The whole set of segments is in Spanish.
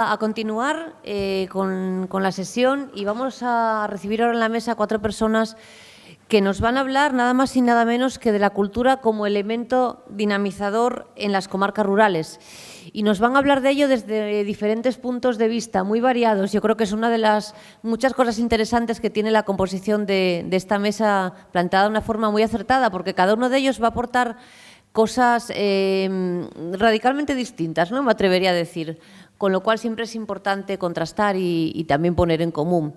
A continuar con la sesión y vamos a recibir ahora en la mesa a 4 personas que nos van a hablar nada más y nada menos que de la cultura como elemento dinamizador en las comarcas rurales. Y nos van a hablar de ello desde diferentes puntos de vista, muy variados. Yo creo que es una de las muchas cosas interesantes que tiene la composición de esta mesa, planteada de una forma muy acertada, porque cada uno de ellos va a aportar cosas radicalmente distintas, ¿no? Me atrevería a decir. Con lo cual siempre es importante contrastar y también poner en común.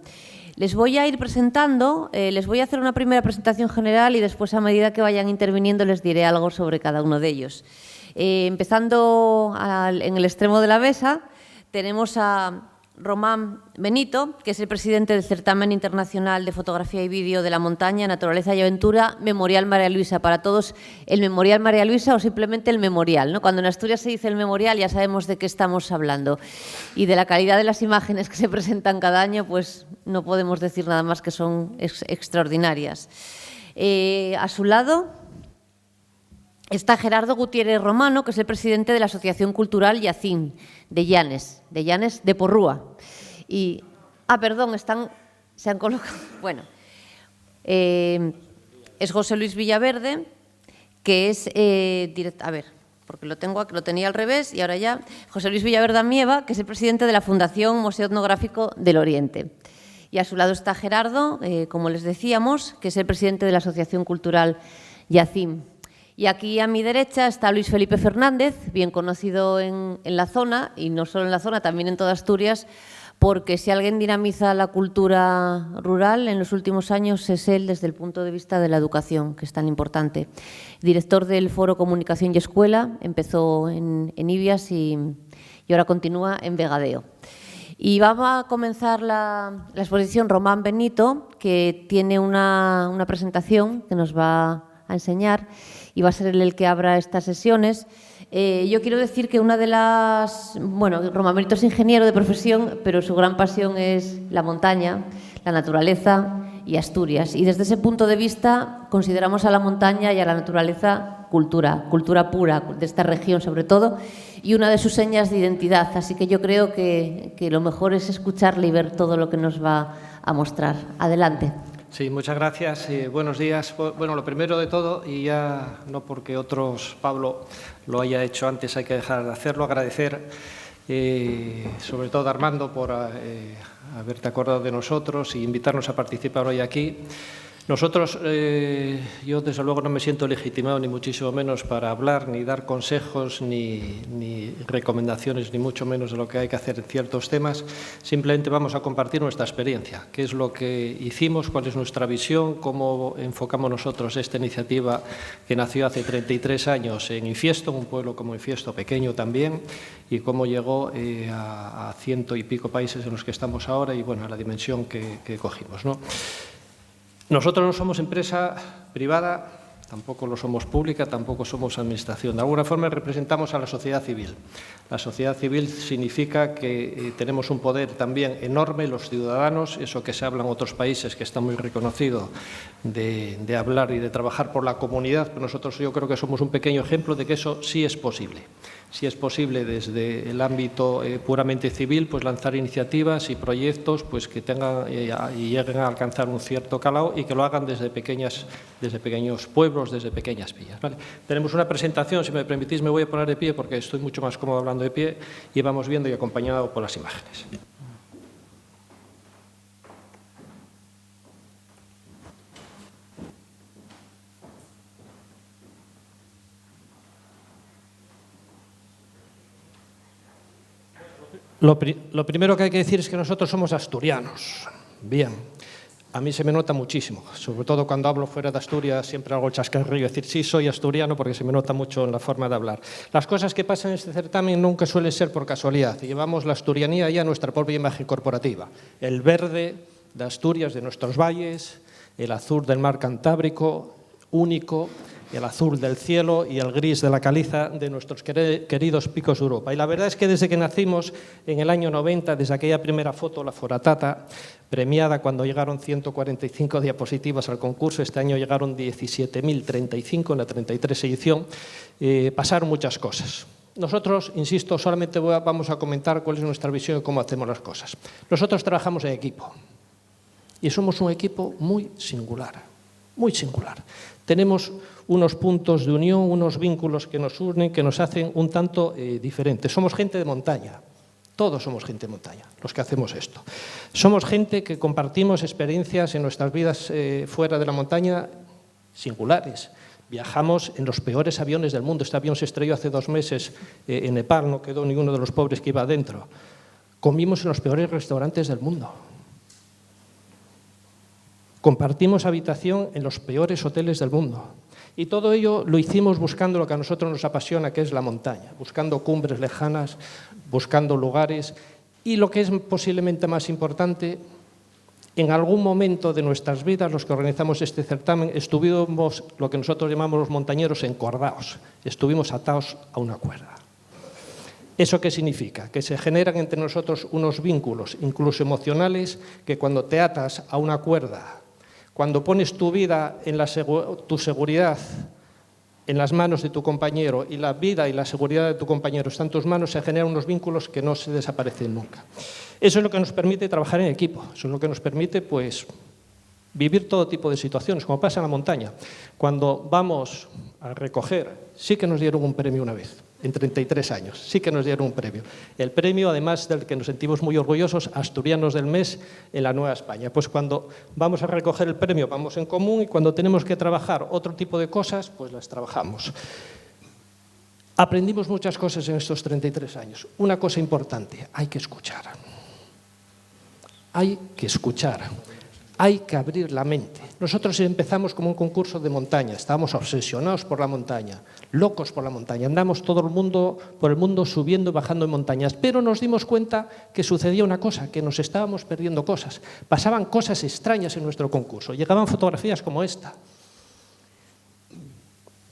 Les voy a ir presentando, les voy a hacer una primera presentación general y después, a medida que vayan interviniendo, les diré algo sobre cada uno de ellos. Empezando en el extremo de la mesa, tenemos a Román Benito, que es el presidente del Certamen Internacional de Fotografía y Vídeo de la Montaña, Naturaleza y Aventura, Memorial María Luisa. Para todos, el Memorial María Luisa o simplemente el Memorial, ¿no? Cuando en Asturias se dice el Memorial, ya sabemos de qué estamos hablando. Y de la calidad de las imágenes que se presentan cada año, pues no podemos decir nada más que son extraordinarias. A su lado está Gerardo Gutiérrez Romano, que es el presidente de la Asociación Cultural Yacín, de Llanes de Porrúa. Y, perdón, se han colocado. Bueno, es José Luis Villaverde, que es director. A ver, porque lo tenía al revés y ahora ya. José Luis Villaverde Amieva, que es el presidente de la Fundación Museo Etnográfico del Oriente. Y a su lado está Gerardo, como les decíamos, que es el presidente de la Asociación Cultural Yacín. Y aquí a mi derecha está Luis Felipe Fernández, bien conocido en la zona, y no solo en la zona, también en toda Asturias, porque si alguien dinamiza la cultura rural en los últimos años es él desde el punto de vista de la educación, que es tan importante. Director del Foro Comunicación y Escuela, empezó en Ibias y ahora continúa en Vegadeo. Y va a comenzar la exposición Román Benito, que tiene una presentación que nos va a enseñar y va a ser él el que abra estas sesiones. Yo quiero decir que una de las... Bueno, Román Benito es ingeniero de profesión, pero su gran pasión es la montaña, la naturaleza y Asturias. Y desde ese punto de vista consideramos a la montaña y a la naturaleza cultura pura de esta región sobre todo, y una de sus señas de identidad. Así que yo creo que lo mejor es escucharle y ver todo lo que nos va a mostrar. Adelante. Sí, muchas gracias. Buenos días. Bueno, lo primero de todo, y ya no porque Pablo lo haya hecho antes, hay que dejar de hacerlo, agradecer sobre todo a Armando por haberte acordado de nosotros e invitarnos a participar hoy aquí. Nosotros, yo desde luego no me siento legitimado ni muchísimo menos para hablar, ni dar consejos, ni recomendaciones, ni mucho menos de lo que hay que hacer en ciertos temas. Simplemente vamos a compartir nuestra experiencia, qué es lo que hicimos, cuál es nuestra visión, cómo enfocamos nosotros esta iniciativa que nació hace 33 años en Infiesto, un pueblo como Infiesto pequeño también, y cómo llegó a 100 y pico países en los que estamos ahora y bueno, a la dimensión que cogimos, ¿no? Nosotros no somos empresa privada, tampoco lo somos pública, tampoco somos administración. De alguna forma representamos a la sociedad civil. La sociedad civil significa que tenemos un poder también enorme, los ciudadanos, eso que se habla en otros países, que está muy reconocido, de hablar y de trabajar por la comunidad. Pero nosotros yo creo que somos un pequeño ejemplo de que eso sí es posible. Si es posible desde el ámbito puramente civil, pues lanzar iniciativas y proyectos pues que tengan y lleguen a alcanzar un cierto calado y que lo hagan desde pequeños pueblos, desde pequeñas villas, ¿vale? Tenemos una presentación, si me permitís me voy a poner de pie porque estoy mucho más cómodo hablando de pie y vamos viendo y acompañado por las imágenes. Lo primero que hay que decir es que nosotros somos asturianos. Bien, a mí se me nota muchísimo, sobre todo cuando hablo fuera de Asturias, siempre hago el chascarrillo, decir sí, soy asturiano porque se me nota mucho en la forma de hablar. Las cosas que pasan en este certamen nunca suelen ser por casualidad y llevamos la asturianía ya a nuestra propia imagen corporativa. El verde de Asturias, de nuestros valles, el azul del mar Cantábrico, único, el azul del cielo y el gris de la caliza de nuestros queridos picos de Europa. Y la verdad es que desde que nacimos en el año 90, desde aquella primera foto, la Foratata, premiada cuando llegaron 145 diapositivas al concurso, este año llegaron 17.035 en la 33 edición, pasaron muchas cosas. Nosotros, insisto, solamente vamos a comentar cuál es nuestra visión de cómo hacemos las cosas. Nosotros trabajamos en equipo y somos un equipo muy singular, muy singular. Tenemos unos puntos de unión, unos vínculos que nos unen, que nos hacen un tanto diferentes. Somos gente de montaña, todos somos gente de montaña, los que hacemos esto. Somos gente que compartimos experiencias en nuestras vidas fuera de la montaña singulares. Viajamos en los peores aviones del mundo. Este avión se estrelló hace 2 meses en Nepal, no quedó ninguno de los pobres que iba adentro. Comimos en los peores restaurantes del mundo. Compartimos habitación en los peores hoteles del mundo. Y todo ello lo hicimos buscando lo que a nosotros nos apasiona, que es la montaña, buscando cumbres lejanas, buscando lugares. Y lo que es posiblemente más importante, en algún momento de nuestras vidas, los que organizamos este certamen, estuvimos lo que nosotros llamamos los montañeros encordados, estuvimos atados a una cuerda. ¿Eso qué significa? Que se generan entre nosotros unos vínculos, incluso emocionales, que cuando te atas a una cuerda, cuando pones tu vida, tu seguridad en las manos de tu compañero y la vida y la seguridad de tu compañero están en tus manos, se generan unos vínculos que no se desaparecen nunca. Eso es lo que nos permite trabajar en equipo, eso es lo que nos permite pues, vivir todo tipo de situaciones, como pasa en la montaña. Cuando vamos a recoger, sí que nos dieron un premio una vez, en 33 años, sí que nos dieron un premio. El premio, además del que nos sentimos muy orgullosos, Asturianos del Mes en la Nueva España. Pues cuando vamos a recoger el premio vamos en común y cuando tenemos que trabajar otro tipo de cosas, pues las trabajamos. Aprendimos muchas cosas en estos 33 años. Una cosa importante, hay que escuchar. Hay que escuchar. Hay que abrir la mente. Nosotros empezamos como un concurso de montaña, estábamos obsesionados por la montaña, locos por la montaña, andamos todo el mundo por el mundo subiendo y bajando en montañas, pero nos dimos cuenta que sucedía una cosa, que nos estábamos perdiendo cosas, pasaban cosas extrañas en nuestro concurso, llegaban fotografías como esta.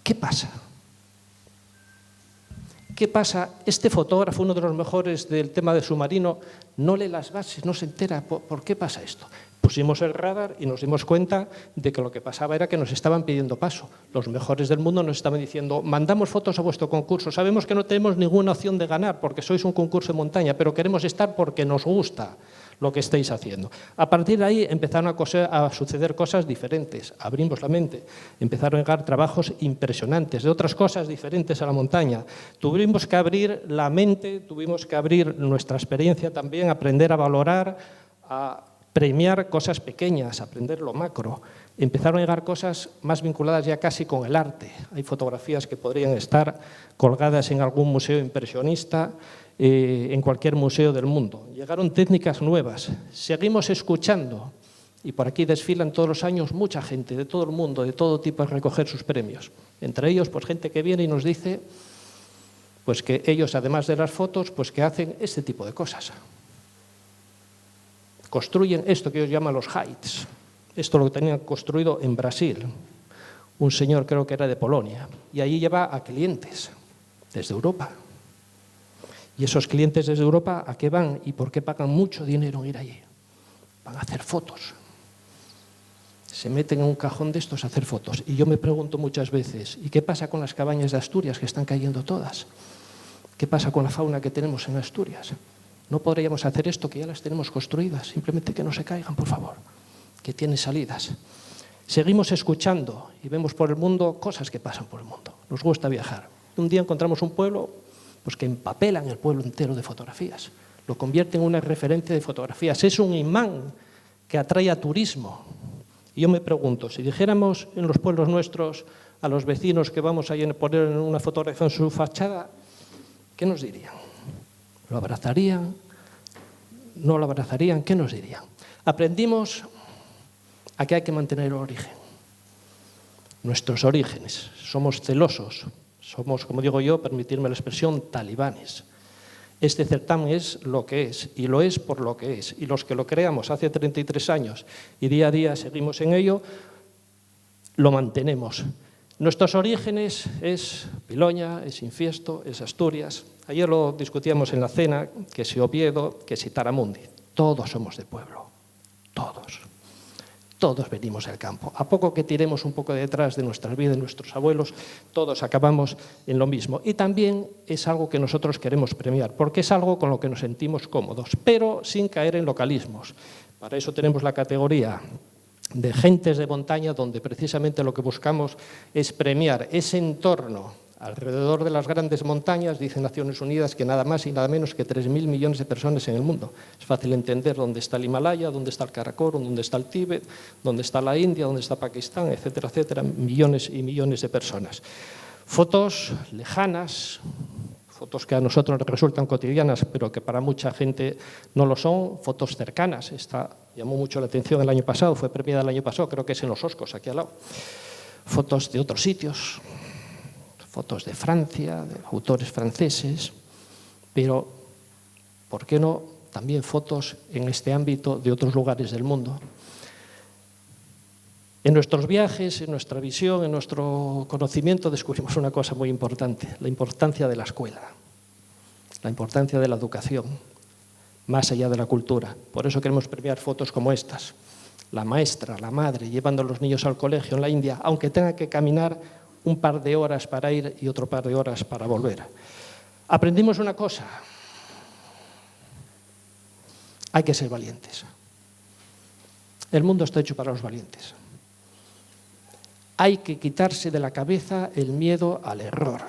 ¿Qué pasa? ¿Qué pasa? Este fotógrafo, uno de los mejores del tema del submarino, no lee las bases, no se entera. ¿Por qué pasa esto? Pusimos el radar y nos dimos cuenta de que lo que pasaba era que nos estaban pidiendo paso. Los mejores del mundo nos estaban diciendo, mandamos fotos a vuestro concurso, sabemos que no tenemos ninguna opción de ganar porque sois un concurso de montaña, pero queremos estar porque nos gusta lo que estáis haciendo. A partir de ahí empezaron a suceder cosas diferentes, abrimos la mente, empezaron a llegar trabajos impresionantes, de otras cosas diferentes a la montaña. Tuvimos que abrir la mente, tuvimos que abrir nuestra experiencia también, aprender a valorar, a premiar cosas pequeñas, aprender lo macro. Empezaron a llegar cosas más vinculadas ya casi con el arte. Hay fotografías que podrían estar colgadas en algún museo impresionista, en cualquier museo del mundo. Llegaron técnicas nuevas, seguimos escuchando y por aquí desfilan todos los años mucha gente de todo el mundo, de todo tipo, a recoger sus premios. Entre ellos, pues gente que viene y nos dice pues que ellos, además de las fotos, pues que hacen este tipo de cosas. Construyen esto que ellos llaman los heights. Esto lo tenían construido en Brasil. Un señor, creo que era de Polonia, y allí lleva a clientes desde Europa. Y esos clientes desde Europa, ¿a qué van y por qué pagan mucho dinero en ir allí? Van a hacer fotos. Se meten en un cajón de estos a hacer fotos. Y yo me pregunto muchas veces, ¿y qué pasa con las cabañas de Asturias que están cayendo todas? ¿Qué pasa con la fauna que tenemos en Asturias? ¿No podríamos hacer esto que ya las tenemos construidas? Simplemente que no se caigan, por favor, que tienen salidas. Seguimos escuchando y vemos por el mundo cosas que pasan por el mundo. Nos gusta viajar. Un día encontramos un pueblo pues que empapelan el pueblo entero de fotografías, lo convierte en una referencia de fotografías, es un imán que atrae a turismo. Y yo me pregunto, si dijéramos en los pueblos nuestros a los vecinos que vamos a poner una fotografía en su fachada, ¿qué nos dirían? ¿Lo abrazarían? ¿No lo abrazarían? ¿Qué nos dirían? Aprendimos a que hay que mantener el origen, nuestros orígenes, somos celosos. Somos, como digo yo, permitirme la expresión, talibanes. Este certamen es lo que es, y lo es por lo que es. Y los que lo creamos hace 33 años y día a día seguimos en ello, lo mantenemos. Nuestros orígenes es Piloña, es Infiesto, es Asturias. Ayer lo discutíamos en la cena, que si Oviedo, que si Taramundi. Todos somos de pueblo, todos. Todos venimos del campo. A poco que tiremos un poco detrás de nuestras vidas, de nuestros abuelos, todos acabamos en lo mismo. Y también es algo que nosotros queremos premiar, porque es algo con lo que nos sentimos cómodos, pero sin caer en localismos. Para eso tenemos la categoría de gentes de montaña, donde precisamente lo que buscamos es premiar ese entorno alrededor de las grandes montañas. Dice Naciones Unidas que nada más y nada menos que 3.000 millones de personas en el mundo. Es fácil entender dónde está el Himalaya, dónde está el Karakorum, dónde está el Tíbet, dónde está la India, dónde está Pakistán, etcétera, etcétera, millones y millones de personas. Fotos lejanas, fotos que a nosotros nos resultan cotidianas, pero que para mucha gente no lo son, fotos cercanas. Esta llamó mucho la atención el año pasado, fue premiada el año pasado, creo que es en Los Oscos, aquí al lado. Fotos de otros sitios, fotos de Francia, de autores franceses, pero, ¿por qué no también fotos en este ámbito de otros lugares del mundo? En nuestros viajes, en nuestra visión, en nuestro conocimiento descubrimos una cosa muy importante, la importancia de la escuela, la importancia de la educación, más allá de la cultura. Por eso queremos premiar fotos como estas. La maestra, la madre, llevando a los niños al colegio en la India, aunque tenga que caminar un par de horas para ir y otro par de horas para volver. Aprendimos una cosa: hay que ser valientes. El mundo está hecho para los valientes. Hay que quitarse de la cabeza el miedo al error.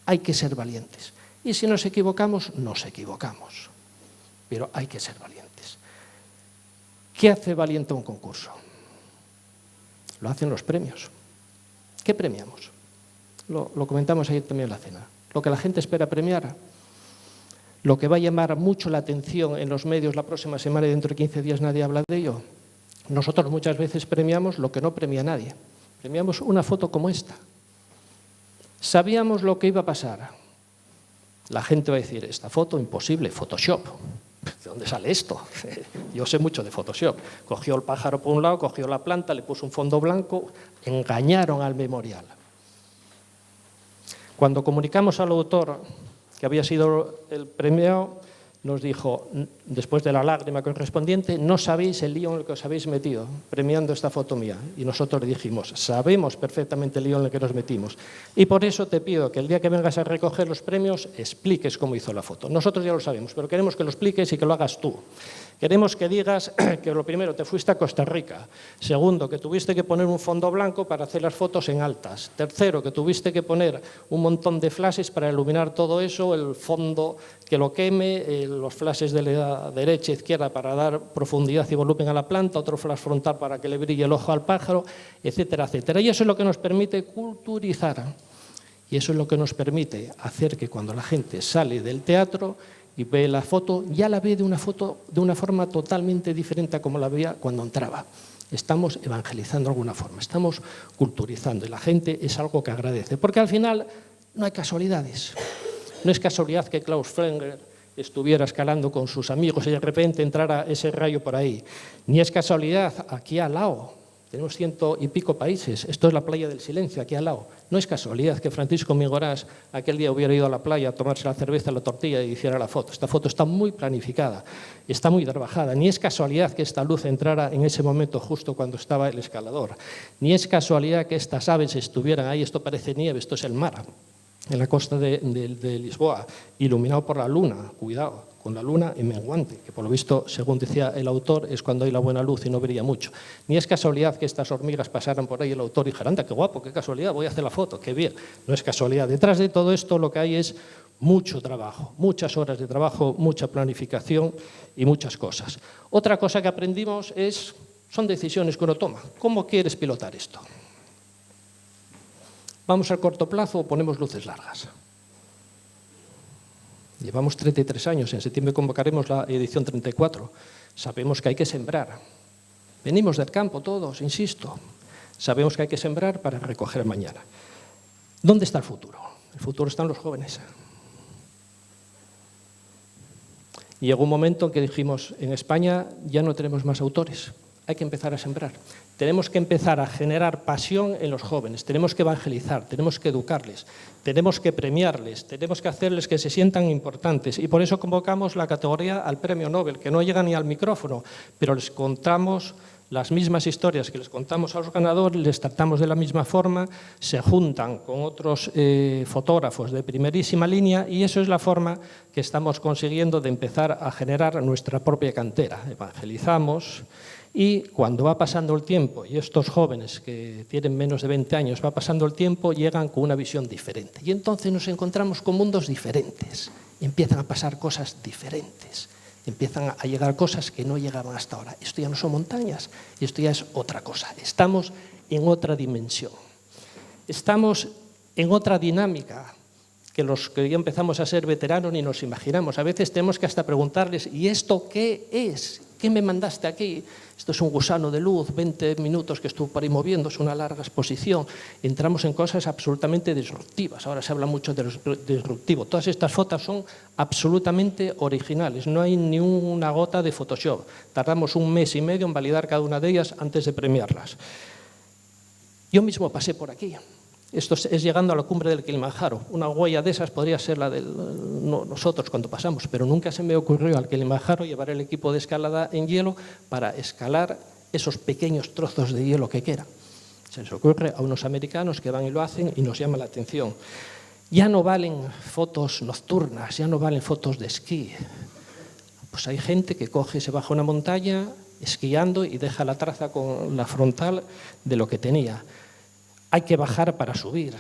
Hay que ser valientes. Y si nos equivocamos, nos equivocamos. Pero hay que ser valientes. ¿Qué hace valiente un concurso? Lo hacen los premios. ¿Qué premiamos? Lo comentamos ayer también en la cena. Lo que la gente espera premiar, lo que va a llamar mucho la atención en los medios la próxima semana y dentro de 15 días nadie habla de ello. Nosotros muchas veces premiamos lo que no premia nadie. Premiamos una foto como esta. Sabíamos lo que iba a pasar. La gente va a decir, esta foto imposible, Photoshop. ¿De dónde sale esto? Yo sé mucho de Photoshop. Cogió el pájaro por un lado, cogió la planta, le puso un fondo blanco, engañaron al memorial. Cuando comunicamos al autor que había sido el premio, nos dijo, después de la lágrima correspondiente, no sabéis el lío en el que os habéis metido premiando esta foto mía. Y nosotros le dijimos, sabemos perfectamente el lío en el que nos metimos. Y por eso te pido que el día que vengas a recoger los premios, expliques cómo hizo la foto. Nosotros ya lo sabemos, pero queremos que lo expliques y que lo hagas tú. Queremos que digas que lo primero, te fuiste a Costa Rica. Segundo, que tuviste que poner un fondo blanco para hacer las fotos en altas. Tercero, que tuviste que poner un montón de flashes para iluminar todo eso, el fondo que lo queme, los flashes de la derecha e izquierda para dar profundidad y volumen a la planta, otro flash frontal para que le brille el ojo al pájaro, etcétera, etcétera. Y eso es lo que nos permite culturizar. Y eso es lo que nos permite hacer que cuando la gente sale del teatro y ve la foto, ya la ve de una forma totalmente diferente a como la veía cuando entraba. Estamos evangelizando de alguna forma, estamos culturizando y la gente es algo que agradece. Porque al final no hay casualidades. No es casualidad que Klaus Frenger estuviera escalando con sus amigos y de repente entrara ese rayo por ahí. Ni es casualidad, aquí al lado, tenemos 100 y pico países, esto es la playa del silencio, aquí al lado. No es casualidad que Francisco Migorás aquel día hubiera ido a la playa a tomarse la cerveza, la tortilla y hiciera la foto. Esta foto está muy planificada, está muy trabajada. Ni es casualidad que esta luz entrara en ese momento justo cuando estaba el escalador. Ni es casualidad que estas aves estuvieran ahí, esto parece nieve, esto es el mar, en la costa de Lisboa, iluminado por la luna, cuidado, con la luna en menguante, que por lo visto, según decía el autor, es cuando hay la buena luz y no brilla mucho. Ni es casualidad que estas hormigas pasaran por ahí el autor y dijeran, anda, qué guapo, qué casualidad, voy a hacer la foto, qué bien. No es casualidad. Detrás de todo esto lo que hay es mucho trabajo, muchas horas de trabajo, mucha planificación y muchas cosas. Otra cosa que aprendimos son decisiones que uno toma. ¿Cómo quieres pilotar esto? ¿Vamos al corto plazo o ponemos luces largas? Llevamos 33 años, en septiembre convocaremos la edición 34. Sabemos que hay que sembrar. Venimos del campo todos, insisto. Sabemos que hay que sembrar para recoger mañana. ¿Dónde está el futuro? El futuro está en los jóvenes. Y llegó un momento en que dijimos, en España ya no tenemos más autores. Hay que empezar a sembrar. Tenemos que empezar a generar pasión en los jóvenes, tenemos que evangelizar, tenemos que educarles, tenemos que premiarles, tenemos que hacerles que se sientan importantes. Y por eso convocamos la categoría al Premio Nobel, que no llega ni al micrófono, pero les contamos las mismas historias que les contamos a los ganadores, les tratamos de la misma forma, se juntan con otros fotógrafos de primerísima línea y eso es la forma que estamos consiguiendo de empezar a generar nuestra propia cantera. Evangelizamos y cuando va pasando el tiempo, y estos jóvenes que tienen menos de 20 años, va pasando el tiempo, llegan con una visión diferente. Y entonces nos encontramos con mundos diferentes, empiezan a pasar cosas diferentes. Empiezan a llegar cosas que no llegaban hasta ahora. Esto ya no son montañas, esto ya es otra cosa. Estamos en otra dimensión. Estamos en otra dinámica que los que ya empezamos a ser veteranos ni nos imaginamos. A veces tenemos que hasta preguntarles, ¿y esto qué es? ¿Qué me mandaste aquí? Esto es un gusano de luz, 20 minutos que estuvo por ahí moviéndose, una larga exposición. Entramos en cosas absolutamente disruptivas. Ahora se habla mucho de disruptivo. Todas estas fotos son absolutamente originales. No hay ni una gota de Photoshop. Tardamos 1 mes y medio en validar cada una de ellas antes de premiarlas. Yo mismo pasé por aquí. Esto es llegando a la cumbre del Kilimanjaro. Una huella de esas podría ser la de nosotros cuando pasamos, pero nunca se me ocurrió al Kilimanjaro llevar el equipo de escalada en hielo para escalar esos pequeños trozos de hielo que quedan. Se les ocurre a unos americanos que van y lo hacen y nos llama la atención. Ya no valen fotos nocturnas, ya no valen fotos de esquí. Pues hay gente que coge, se baja una montaña esquiando y deja la traza con la frontal de lo que tenía. Hay que bajar para subir.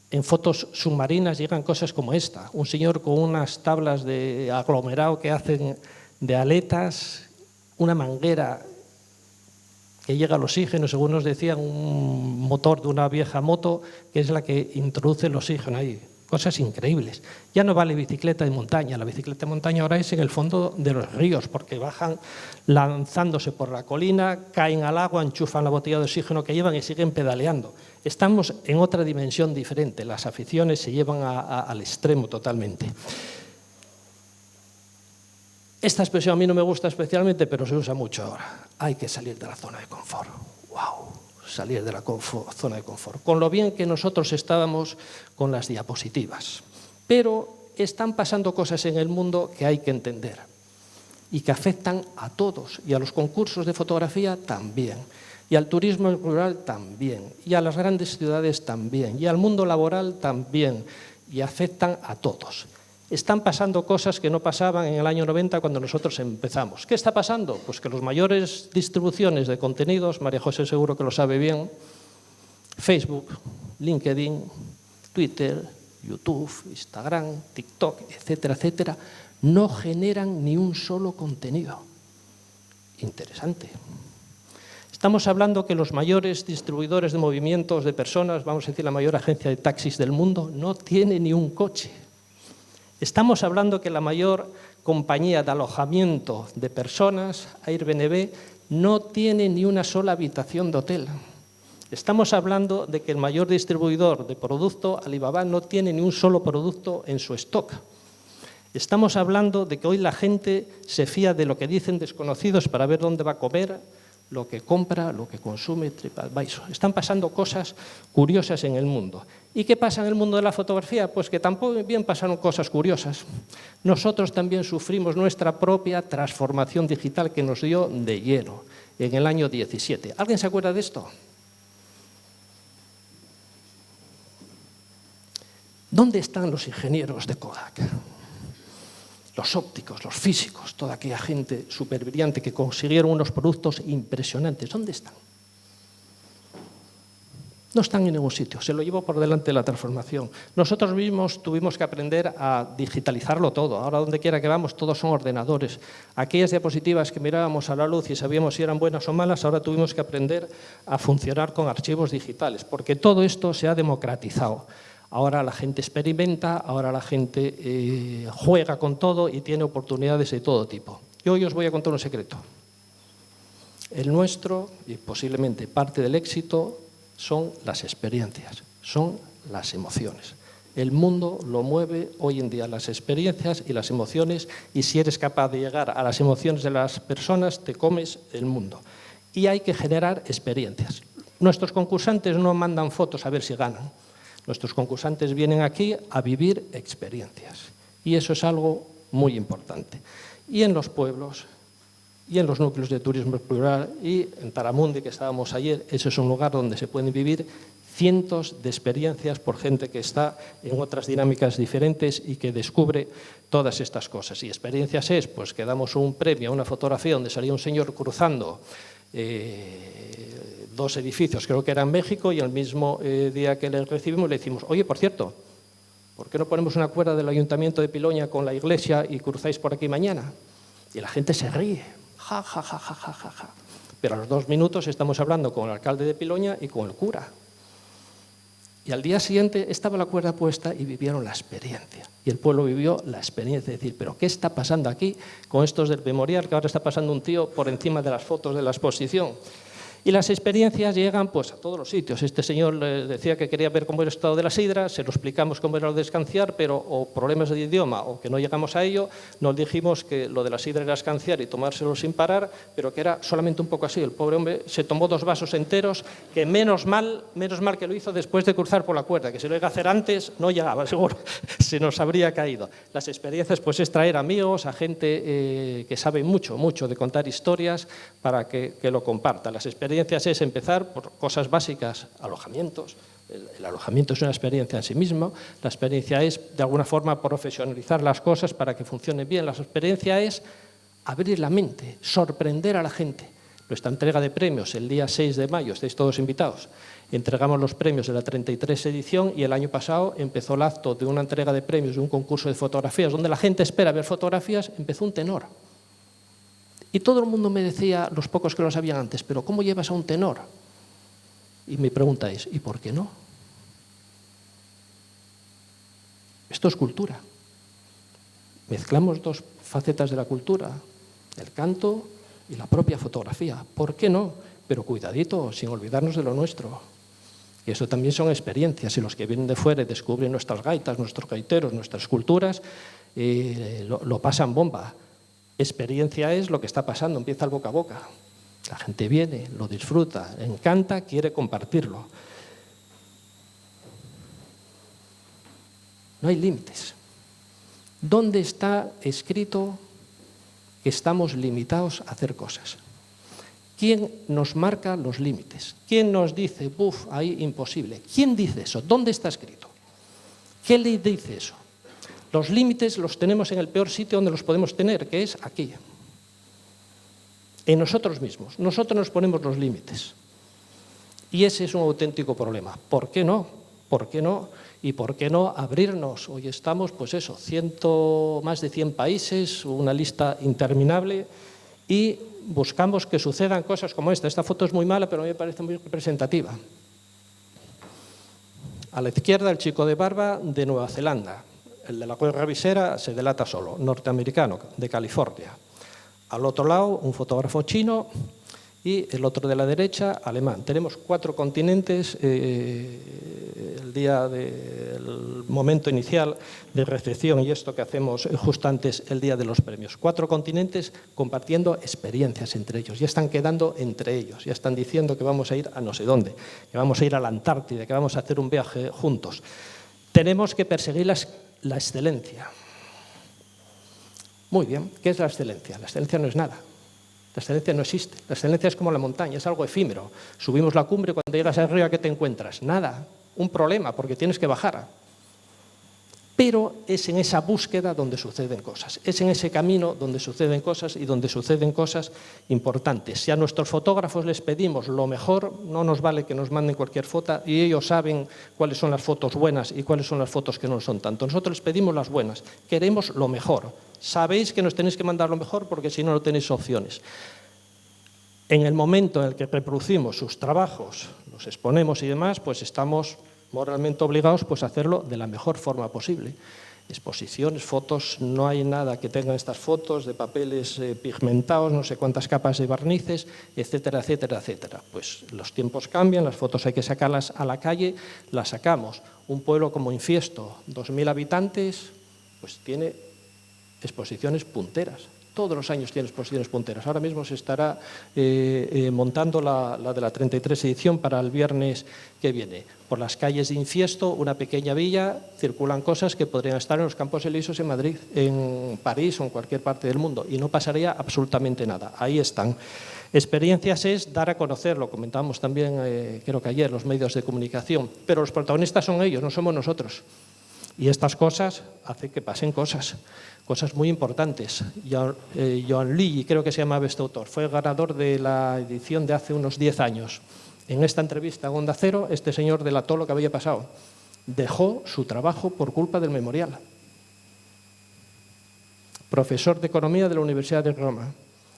En fotos submarinas llegan cosas como esta. Un señor con unas tablas de aglomerado que hacen de aletas, una manguera que llega al oxígeno, según nos decían, un motor de una vieja moto, que es la que introduce el oxígeno ahí. Cosas increíbles. Ya no vale bicicleta de montaña. La bicicleta de montaña ahora es en el fondo de los ríos, porque bajan lanzándose por la colina, caen al agua, enchufan la botella de oxígeno que llevan y siguen pedaleando. Estamos en otra dimensión diferente. Las aficiones se llevan al extremo totalmente. Esta expresión a mí no me gusta especialmente, pero se usa mucho ahora. Hay que salir de la zona de confort. ¡Wow! Salir de la zona de confort. Con lo bien que nosotros estábamos con las diapositivas. Pero están pasando cosas en el mundo que hay que entender y que afectan a todos, y a los concursos de fotografía también, y al turismo rural también, y a las grandes ciudades también, y al mundo laboral también, y afectan a todos. Están pasando cosas que no pasaban en el año 90 cuando nosotros empezamos. ¿Qué está pasando? Pues que las mayores distribuciones de contenidos, María José seguro que lo sabe bien, Facebook, LinkedIn, Twitter, YouTube, Instagram, TikTok, etcétera, etcétera, no generan ni un solo contenido. Interesante. Estamos hablando que los mayores distribuidores de movimientos de personas, vamos a decir la mayor agencia de taxis del mundo, no tiene ni un coche. Estamos hablando que la mayor compañía de alojamiento de personas, Airbnb, no tiene ni una sola habitación de hotel. Estamos hablando de que el mayor distribuidor de producto, Alibaba, no tiene ni un solo producto en su stock. Estamos hablando de que hoy la gente se fía de lo que dicen desconocidos para ver dónde va a comer, lo que compra, lo que consume, TripAdvisor. Están pasando cosas curiosas en el mundo. ¿Y qué pasa en el mundo de la fotografía? Pues que tampoco bien pasaron cosas curiosas. Nosotros también sufrimos nuestra propia transformación digital que nos dio de lleno en el año 17. ¿Alguien se acuerda de esto? ¿Dónde están los ingenieros de Kodak? Los ópticos, los físicos, toda aquella gente súper brillante que consiguieron unos productos impresionantes. ¿Dónde están? No están en ningún sitio, se lo llevó por delante la transformación. Nosotros mismos tuvimos que aprender a digitalizarlo todo. Ahora, donde quiera que vamos, todos son ordenadores. Aquellas diapositivas que mirábamos a la luz y sabíamos si eran buenas o malas, ahora tuvimos que aprender a funcionar con archivos digitales, porque todo esto se ha democratizado. Ahora la gente experimenta, ahora la gente juega con todo y tiene oportunidades de todo tipo. Yo hoy os voy a contar un secreto. El nuestro, y posiblemente parte del éxito, son las experiencias, son las emociones. El mundo lo mueve hoy en día las experiencias y las emociones, y si eres capaz de llegar a las emociones de las personas, te comes el mundo. Y hay que generar experiencias. Nuestros concursantes no mandan fotos a ver si ganan. Nuestros concursantes vienen aquí a vivir experiencias y eso es algo muy importante. Y en los pueblos y en los núcleos de turismo rural y en Taramundi, que estábamos ayer. Ese es un lugar donde se pueden vivir cientos de experiencias por gente que está en otras dinámicas diferentes y que descubre todas estas cosas. Y experiencias es pues que damos un premio a una fotografía donde salía un señor cruzando dos edificios, creo que era en México, y el mismo día que le recibimos le decimos, oye, por cierto, ¿por qué no ponemos una cuerda del Ayuntamiento de Piloña con la iglesia y cruzáis por aquí mañana? Y la gente se ríe, ja, ja, ja, ja, ja, ja, ja. Pero a los 2 minutos estamos hablando con el alcalde de Piloña y con el cura. Y al día siguiente estaba la cuerda puesta y vivieron la experiencia. Y el pueblo vivió la experiencia de decir, ¿pero qué está pasando aquí con estos del memorial? Que ahora está pasando un tío por encima de las fotos de la exposición. Y las experiencias llegan pues, a todos los sitios. Este señor decía que quería ver cómo era el estado de la sidra, se lo explicamos cómo era lo de escanciar, pero o problemas de idioma o que no llegamos a ello, nos dijimos que lo de la sidra era escanciar y tomárselo sin parar, pero que era solamente un poco así. El pobre hombre se tomó 2 vasos enteros, que menos mal que lo hizo después de cruzar por la cuerda, que si lo iba a hacer antes no llegaba, seguro, se nos habría caído. Las experiencias pues, es traer amigos, a gente que sabe mucho de contar historias para que lo comparta. Las experiencias es empezar por cosas básicas, alojamientos. El alojamiento es una experiencia en sí mismo. La experiencia es, de alguna forma, profesionalizar las cosas para que funcionen bien. La experiencia es abrir la mente, sorprender a la gente. Nuestra entrega de premios el día 6 de mayo, estáis todos invitados. Entregamos los premios de la 33 edición y el año pasado empezó el acto de una entrega de premios de un concurso de fotografías donde la gente espera ver fotografías, empezó un tenor. Y todo el mundo me decía, los pocos que lo sabían antes, ¿pero cómo llevas a un tenor? Y mi pregunta es, ¿y por qué no? Esto es cultura. Mezclamos 2 facetas de la cultura, el canto y la propia fotografía. ¿Por qué no? Pero cuidadito, sin olvidarnos de lo nuestro. Y eso también son experiencias, y los que vienen de fuera y descubren nuestras gaitas, nuestros gaiteros, nuestras culturas, lo pasan bomba. Experiencia es lo que está pasando, empieza el boca a boca. La gente viene, lo disfruta, encanta, quiere compartirlo. No hay límites. ¿Dónde está escrito que estamos limitados a hacer cosas? ¿Quién nos marca los límites? ¿Quién nos dice, buf, ahí imposible? ¿Quién dice eso? ¿Dónde está escrito? ¿Qué ley dice eso? Los límites los tenemos en el peor sitio donde los podemos tener, que es aquí. En nosotros mismos. Nosotros nos ponemos los límites. Y ese es un auténtico problema. ¿Por qué no? ¿Por qué no? ¿Y por qué no abrirnos? Hoy estamos, pues eso, más de 100 países, una lista interminable, y buscamos que sucedan cosas como esta. Esta foto es muy mala, pero a mí me parece muy representativa. A la izquierda, el chico de barba de Nueva Zelanda. El de la gorra visera se delata solo, norteamericano, de California. Al otro lado, un fotógrafo chino y el otro de la derecha, alemán. Tenemos 4 continentes. El día del momento inicial de recepción y esto que hacemos justo antes, el día de los premios. 4 continentes compartiendo experiencias entre ellos. Ya están quedando entre ellos. Ya están diciendo que vamos a ir a no sé dónde, que vamos a ir a la Antártida, que vamos a hacer un viaje juntos. Tenemos que perseguir la excelencia. Muy bien, ¿qué es la excelencia? La excelencia no es nada. La excelencia no existe. La excelencia es como la montaña, es algo efímero. Subimos la cumbre, cuando llegas arriba, ¿qué te encuentras? Nada, un problema, porque tienes que bajar. Pero es en esa búsqueda donde suceden cosas. Es en ese camino donde suceden cosas y donde suceden cosas importantes. Si a nuestros fotógrafos les pedimos lo mejor, no nos vale que nos manden cualquier foto y ellos saben cuáles son las fotos buenas y cuáles son las fotos que no son tanto. Nosotros les pedimos las buenas, queremos lo mejor. Sabéis que nos tenéis que mandar lo mejor porque si no, no tenéis opciones. En el momento en el que reproducimos sus trabajos, los exponemos y demás, pues estamos moralmente obligados pues, a hacerlo de la mejor forma posible. Exposiciones, fotos, no hay nada que tengan estas fotos de papeles pigmentados, no sé cuántas capas de barnices, etcétera, etcétera, etcétera. Pues los tiempos cambian, las fotos hay que sacarlas a la calle, las sacamos. Un pueblo como Infiesto, 2.000 habitantes, pues tiene exposiciones punteras. Todos los años tiene exposiciones punteras. Ahora mismo se estará montando la de la 33 edición para el viernes que viene. Por las calles de Infiesto, una pequeña villa, circulan cosas que podrían estar en los Campos Elíseos en Madrid, en París o en cualquier parte del mundo, y no pasaría absolutamente nada. Ahí están. Experiencias es dar a conocer, lo comentábamos también, creo que ayer, los medios de comunicación, pero los protagonistas son ellos, no somos nosotros. Y estas cosas hacen que pasen cosas muy importantes. Joan Lee, creo que se llamaba este autor, fue el ganador de la edición de hace unos 10 años. En esta entrevista a Onda Cero, este señor delató lo que había pasado. Dejó su trabajo por culpa del memorial. Profesor de Economía de la Universidad de Roma,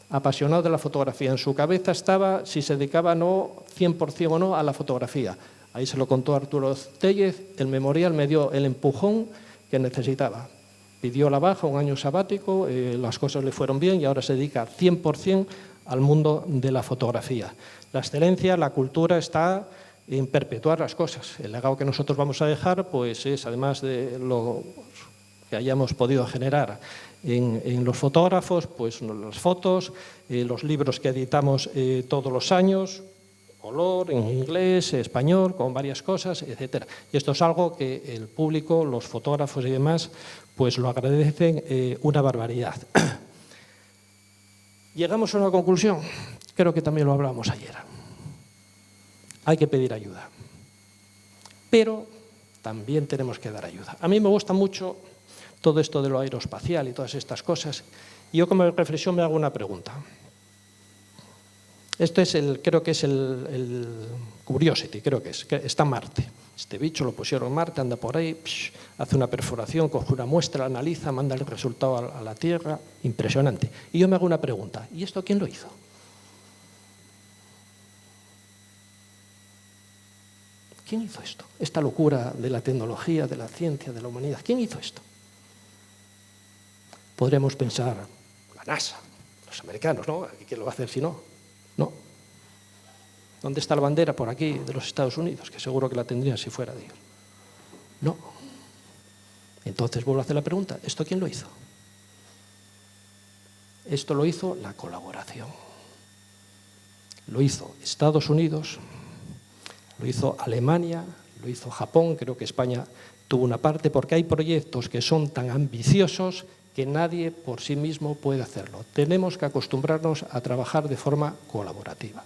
apasionado de la fotografía. En su cabeza estaba si se dedicaba no 100% o no a la fotografía. Ahí se lo contó Arturo Tellez, el memorial me dio el empujón que necesitaba. Pidió la baja, un año sabático, las cosas le fueron bien y ahora se dedica 100% al mundo de la fotografía. La excelencia, la cultura está en perpetuar las cosas. El legado que nosotros vamos a dejar pues es, además de lo que hayamos podido generar en los fotógrafos, pues las fotos, los libros que editamos todos los años, color, en inglés, español, con varias cosas, etc. Y esto es algo que el público, los fotógrafos y demás, pues lo agradecen una barbaridad. Llegamos a una conclusión, creo que también lo hablamos ayer. Hay que pedir ayuda, pero también tenemos que dar ayuda. A mí me gusta mucho todo esto de lo aeroespacial y todas estas cosas, y yo como reflexión me hago una pregunta. Esto es creo que es el Curiosity, creo que está en Marte. Este bicho lo pusieron en Marte, anda por ahí, hace una perforación, coge una muestra, analiza, manda el resultado a la Tierra, impresionante. Y yo me hago una pregunta, ¿y esto quién lo hizo? ¿Quién hizo esto? Esta locura de la tecnología, de la ciencia, de la humanidad, ¿quién hizo esto? Podremos pensar, la NASA, los americanos, ¿no? ¿Quién lo va a hacer si no? No. ¿Dónde está la bandera? Por aquí, de los Estados Unidos, que seguro que la tendrían si fuera de ellos. No. Entonces vuelvo a hacer la pregunta, ¿esto quién lo hizo? Esto lo hizo la colaboración. Lo hizo Estados Unidos, lo hizo Alemania, lo hizo Japón, creo que España tuvo una parte, porque hay proyectos que son tan ambiciosos que nadie por sí mismo puede hacerlo. Tenemos que acostumbrarnos a trabajar de forma colaborativa.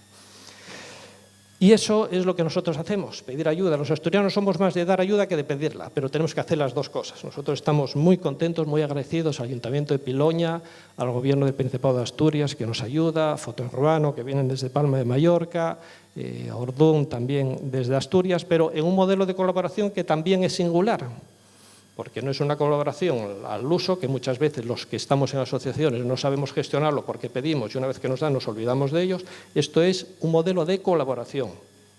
Y eso es lo que nosotros hacemos, pedir ayuda. Los asturianos somos más de dar ayuda que de pedirla, pero tenemos que hacer las dos cosas. Nosotros estamos muy contentos, muy agradecidos al Ayuntamiento de Piloña, al Gobierno del Principado de Asturias, que nos ayuda, a Fotourbano, que vienen desde Palma de Mallorca, a Ordún también desde Asturias, pero en un modelo de colaboración que también es singular, porque no es una colaboración al uso, que muchas veces los que estamos en asociaciones no sabemos gestionarlo porque pedimos y una vez que nos dan nos olvidamos de ellos. Esto es un modelo de colaboración.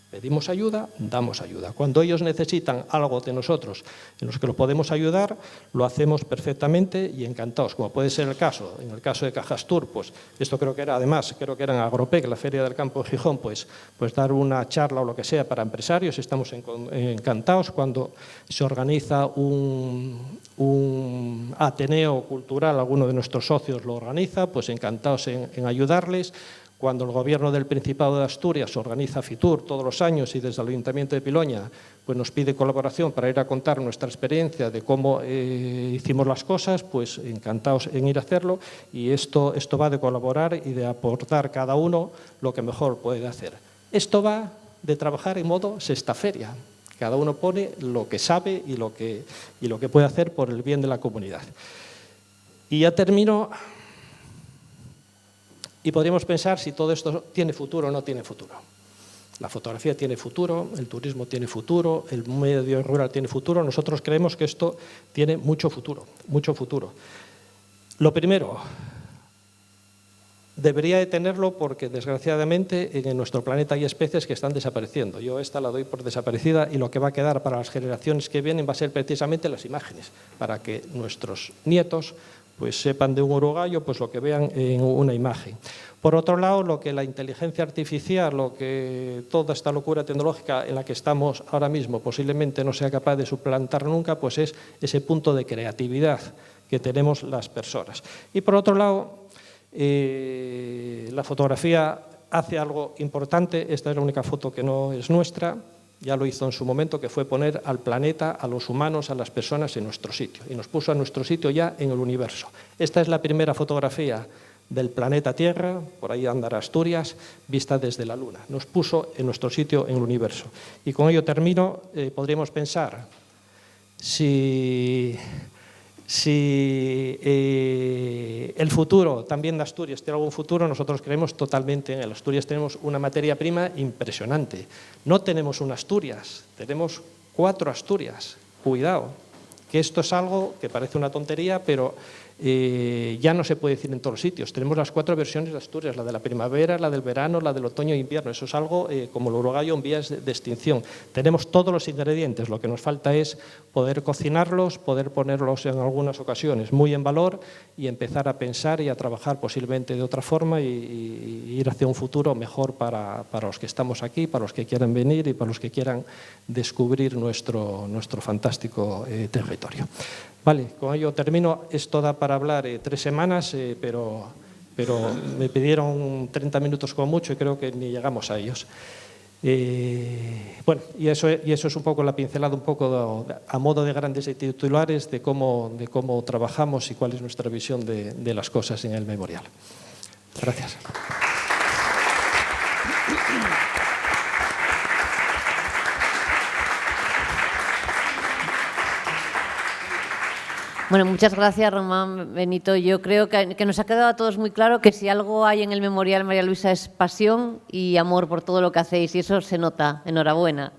Pedimos ayuda, damos ayuda. Cuando ellos necesitan algo de nosotros en los que lo podemos ayudar, lo hacemos perfectamente y encantados, como puede ser el caso. En el caso de Cajastur, pues esto creo que era, además, creo que era en Agropec, la Feria del Campo de Gijón, pues dar una charla o lo que sea para empresarios. Estamos encantados cuando se organiza un ateneo cultural, alguno de nuestros socios lo organiza, pues encantados en ayudarles. Cuando el Gobierno del Principado de Asturias organiza Fitur todos los años y desde el Ayuntamiento de Piloña pues nos pide colaboración para ir a contar nuestra experiencia de cómo hicimos las cosas, pues encantados en ir a hacerlo. Y esto va de colaborar y de aportar cada uno lo que mejor puede hacer. Esto va de trabajar en modo sextaferia. Cada uno pone lo que sabe y lo que puede hacer por el bien de la comunidad. Y ya termino. Y podríamos pensar si todo esto tiene futuro o no tiene futuro. La fotografía tiene futuro, el turismo tiene futuro, el medio rural tiene futuro. Nosotros creemos que esto tiene mucho futuro, mucho futuro. Lo primero, debería de tenerlo porque desgraciadamente en nuestro planeta hay especies que están desapareciendo. Yo esta la doy por desaparecida y lo que va a quedar para las generaciones que vienen va a ser precisamente las imágenes, para que nuestros nietos pues sepan de un urogallo pues lo que vean en una imagen. Por otro lado, lo que la inteligencia artificial, lo que toda esta locura tecnológica en la que estamos ahora mismo posiblemente no sea capaz de suplantar nunca, pues es ese punto de creatividad que tenemos las personas. Y por otro lado, La fotografía hace algo importante. Esta es la única foto que no es nuestra. Ya lo hizo en su momento, que fue poner al planeta, a los humanos, a las personas en nuestro sitio. Y nos puso a nuestro sitio ya en el universo. Esta es la primera fotografía del planeta Tierra, por ahí andará Asturias, vista desde la Luna. Nos puso en nuestro sitio en el universo. Y con ello termino. Podríamos pensar si el futuro también de Asturias tiene algún futuro. Nosotros creemos totalmente en él. Asturias tenemos una materia prima impresionante. No tenemos una Asturias, tenemos 4 Asturias. Cuidado, que esto es algo que parece una tontería, pero ya no se puede decir en todos los sitios. Tenemos las 4 versiones de Asturias, la de la primavera, la del verano, la del otoño e invierno. Eso es algo como el urogallo en vías de extinción. Tenemos todos los ingredientes, lo que nos falta es poder cocinarlos, poder ponerlos en algunas ocasiones muy en valor y empezar a pensar y a trabajar posiblemente de otra forma y ir hacia un futuro mejor para los que estamos aquí, para los que quieran venir y para los que quieran descubrir nuestro fantástico territorio. Vale, con ello termino. Esto da para hablar 3 semanas, pero me pidieron 30 minutos como mucho y creo que ni llegamos a ellos. Bueno, y eso es un poco la pincelada, un poco a modo de grandes titulares de cómo trabajamos y cuál es nuestra visión de las cosas en el memorial. Gracias. Bueno, muchas gracias, Román, Benito. Yo creo que nos ha quedado a todos muy claro que si algo hay en el Memorial María Luisa es pasión y amor por todo lo que hacéis, y eso se nota. Enhorabuena.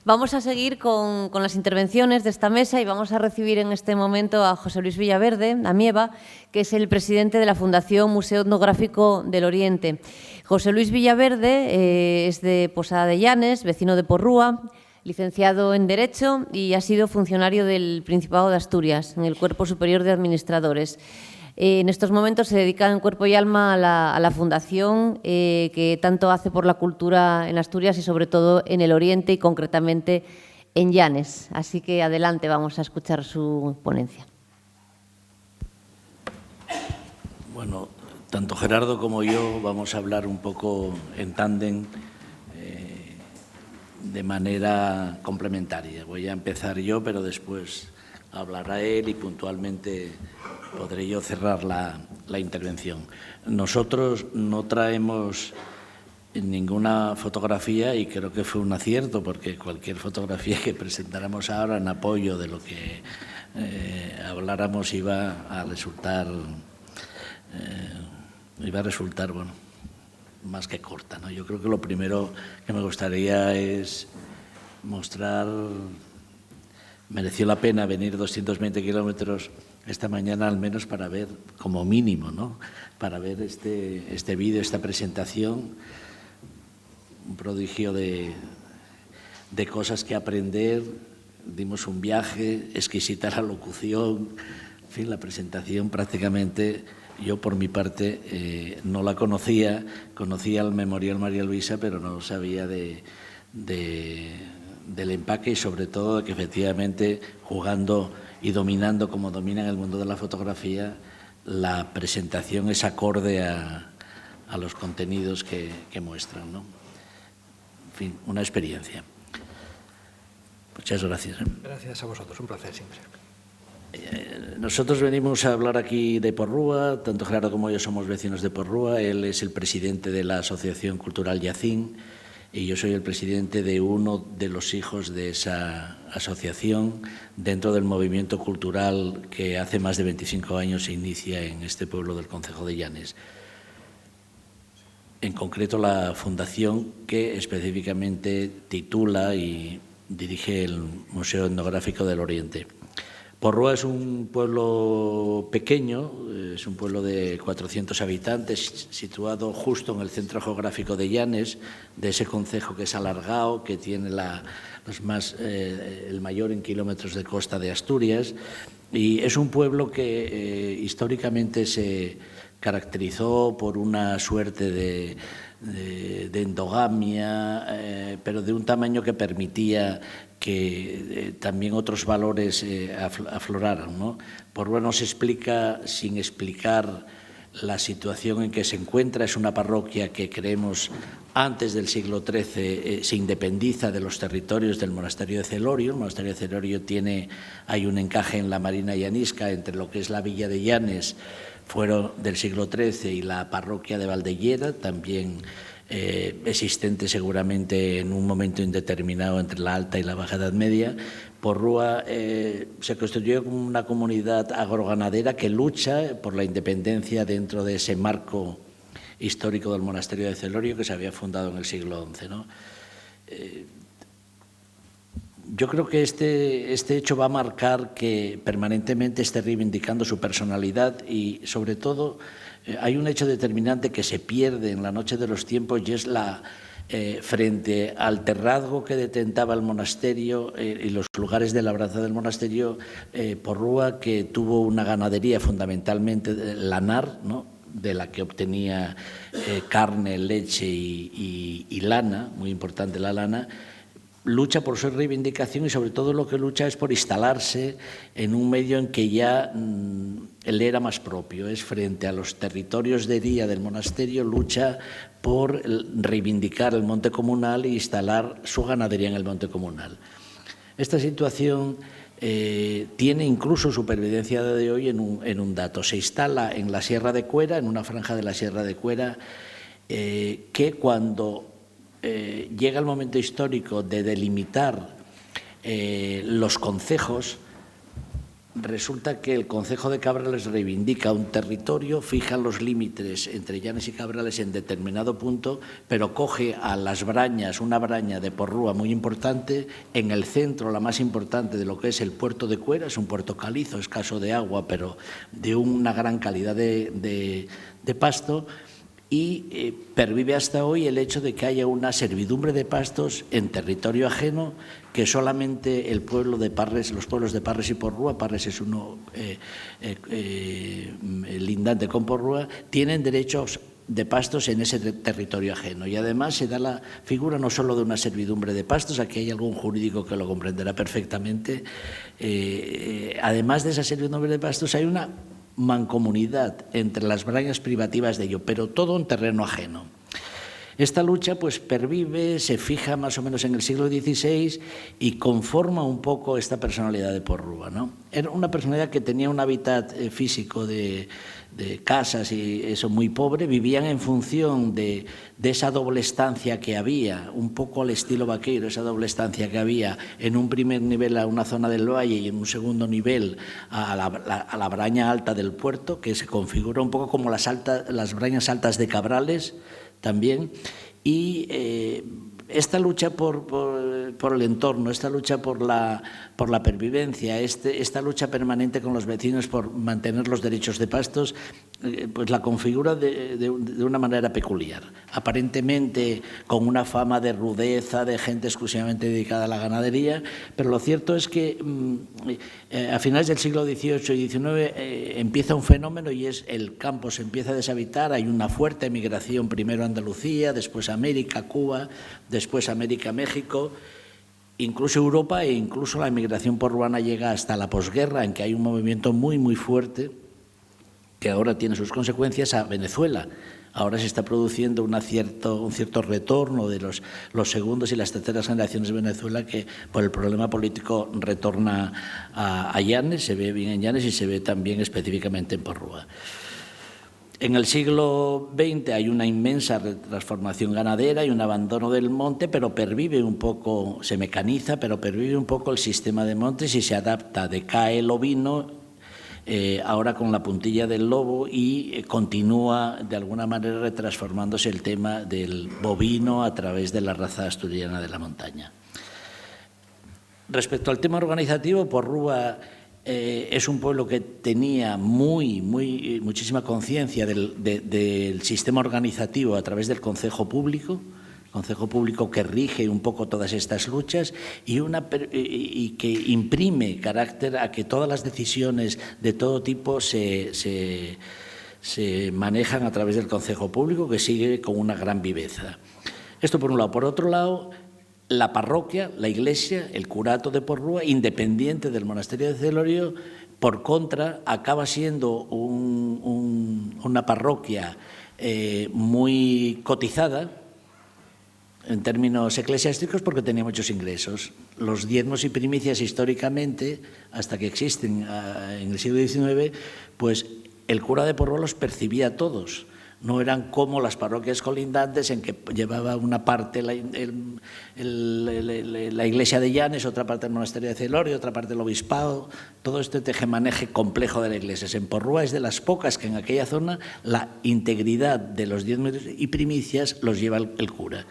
Vamos a seguir con las intervenciones de esta mesa y vamos a recibir en este momento a José Luis Villaverde, Amieva, que es el presidente de la Fundación Museo Etnográfico del Oriente. José Luis Villaverde es de Posada de Llanes, vecino de Porrúa, licenciado en Derecho y ha sido funcionario del Principado de Asturias, en el Cuerpo Superior de Administradores. En estos momentos se dedica en cuerpo y alma a la Fundación que tanto hace por la cultura en Asturias y sobre todo en el Oriente y concretamente en Llanes. Así que adelante, vamos a escuchar su ponencia. Bueno, tanto Gerardo como yo vamos a hablar un poco en tándem de manera complementaria. Voy a empezar yo, pero después hablará él y puntualmente podré yo cerrar la intervención. Nosotros no traemos ninguna fotografía y creo que fue un acierto porque cualquier fotografía que presentáramos ahora en apoyo de lo que habláramos iba a resultar bueno, más que corta, ¿no? Yo creo que lo primero que me gustaría es mostrar, mereció la pena venir 220 kilómetros esta mañana al menos para ver, como mínimo, ¿no? Para ver este vídeo, esta presentación, un prodigio de cosas que aprender. Dimos un viaje, exquisita la locución, en fin, la presentación prácticamente. Yo, por mi parte, no la conocía el Memorial María Luisa, pero no sabía del empaque y sobre todo de que efectivamente jugando y dominando como domina en el mundo de la fotografía, la presentación es acorde a los contenidos que muestran, ¿no? En fin, una experiencia. Muchas gracias. Gracias a vosotros, un placer siempre. Nosotros venimos a hablar aquí de Porrúa, tanto Gerardo como yo somos vecinos de Porrúa. Él es el presidente de la Asociación Cultural Yacín y yo soy el presidente de uno de los hijos de esa asociación dentro del movimiento cultural que hace más de 25 años se inicia en este pueblo del concejo de Llanes. En concreto, la fundación que específicamente titula y dirige el Museo Etnográfico del Oriente. Porrúa es un pueblo pequeño, es un pueblo de 400 habitantes, situado justo en el centro geográfico de Llanes, de ese concejo que es alargado, que tiene el mayor en kilómetros de costa de Asturias, y es un pueblo que históricamente se caracterizó por una suerte de endogamia, pero de un tamaño que permitía que también otros valores afloraran, ¿no? Porrúa no se explica sin explicar la situación en que se encuentra. Es una parroquia que creemos antes del siglo XIII se independiza de los territorios del monasterio de Celorio. El monasterio de Celorio hay un encaje en la Marina Llanisca entre lo que es la villa de Llanes, fueron del siglo XIII, y la parroquia de Valdellera, también existente seguramente en un momento indeterminado entre la Alta y la Baja Edad Media. Porrúa se constituyó como una comunidad agroganadera que lucha por la independencia dentro de ese marco histórico del monasterio de Celorio que se había fundado en el siglo XI, ¿no? Yo creo que este hecho va a marcar que permanentemente esté reivindicando su personalidad y, sobre todo, hay un hecho determinante que se pierde en la noche de los tiempos, y es frente al terrazgo que detentaba el monasterio y los lugares de labranza del monasterio, Porrúa, que tuvo una ganadería fundamentalmente lanar, ¿no?, de la que obtenía carne, leche y lana, muy importante la lana, lucha por su reivindicación y sobre todo lo que lucha es por instalarse en un medio en que ya él era más propio, es frente a los territorios de día del monasterio, lucha por reivindicar el monte comunal e instalar su ganadería en el monte comunal. Esta situación tiene incluso supervivencia de hoy en un dato. Se instala en la Sierra de Cuera, en una franja de la Sierra de Cuera, que cuando llega el momento histórico de delimitar los concejos, resulta que el concejo de Cabrales reivindica un territorio, fija los límites entre Llanes y Cabrales en determinado punto, pero coge a las brañas, una braña de Porrúa muy importante, en el centro, la más importante de lo que es el puerto de Cuera, es un puerto calizo, escaso de agua, pero de una gran calidad de pasto. Y pervive hasta hoy el hecho de que haya una servidumbre de pastos en territorio ajeno, que solamente el pueblo de Parres, los pueblos de Parres y Porrúa, Parres es uno lindante con Porrúa, tienen derechos de pastos en ese territorio ajeno. Y además se da la figura no solo de una servidumbre de pastos, aquí hay algún jurídico que lo comprenderá perfectamente, además de esa servidumbre de pastos hay una mancomunidad entre las brañas privativas de ello, pero todo en terreno ajeno. Esta lucha pues pervive, se fija más o menos en el siglo XVI y conforma un poco esta personalidad de Porrúa, ¿no? Era una personalidad que tenía un hábitat físico de casas y eso muy pobre, vivían en función de esa doble estancia que había, un poco al estilo vaqueiro, esa doble estancia que había en un primer nivel a una zona del valle y en un segundo nivel a la braña alta del puerto, que se configura un poco como las brañas altas de Cabrales también, y esta lucha por el entorno, esta lucha por la pervivencia, esta lucha permanente con los vecinos por mantener los derechos de pastos, pues la configura de una manera peculiar. Aparentemente con una fama de rudeza, de gente exclusivamente dedicada a la ganadería, pero lo cierto es que a finales del siglo XVIII y XIX empieza un fenómeno y es el campo se empieza a deshabitar, hay una fuerte emigración, primero a Andalucía, después a América, Cuba, después América, México, incluso Europa e incluso la emigración porruana llega hasta la posguerra, en que hay un movimiento muy, muy fuerte que ahora tiene sus consecuencias a Venezuela. Ahora se está produciendo un cierto retorno de los segundos y las terceras generaciones de Venezuela que por el problema político retorna a Llanes, se ve bien en Llanes y se ve también específicamente en Porrúa. En el siglo XX hay una inmensa transformación ganadera y un abandono del monte, pero pervive un poco, se mecaniza, pero pervive un poco el sistema de montes y se adapta, decae el ovino, ahora con la puntilla del lobo, y continúa de alguna manera retransformándose el tema del bovino a través de la raza asturiana de la montaña. Respecto al tema organizativo, Porrúa es un pueblo que tenía muchísima conciencia del sistema organizativo a través del concejo público que rige un poco todas estas luchas y que imprime carácter a que todas las decisiones de todo tipo se manejan a través del concejo público, que sigue con una gran viveza. Esto por un lado. Por otro lado, la parroquia, la iglesia, el curato de Porrúa, independiente del monasterio de Celorio, Por contra, acaba siendo una parroquia muy cotizada en términos eclesiásticos porque tenía muchos ingresos. Los diezmos y primicias históricamente, hasta que existen en el siglo XIX, pues el cura de Porruá los percibía a todos. No eran como las parroquias colindantes en que llevaba una parte la iglesia de Llanes, otra parte el monasterio de Celorio, otra parte el obispado, todo este tejemaneje complejo de la iglesia. En Porruá es de las pocas que en aquella zona la integridad de los diezmos y primicias los lleva el cura.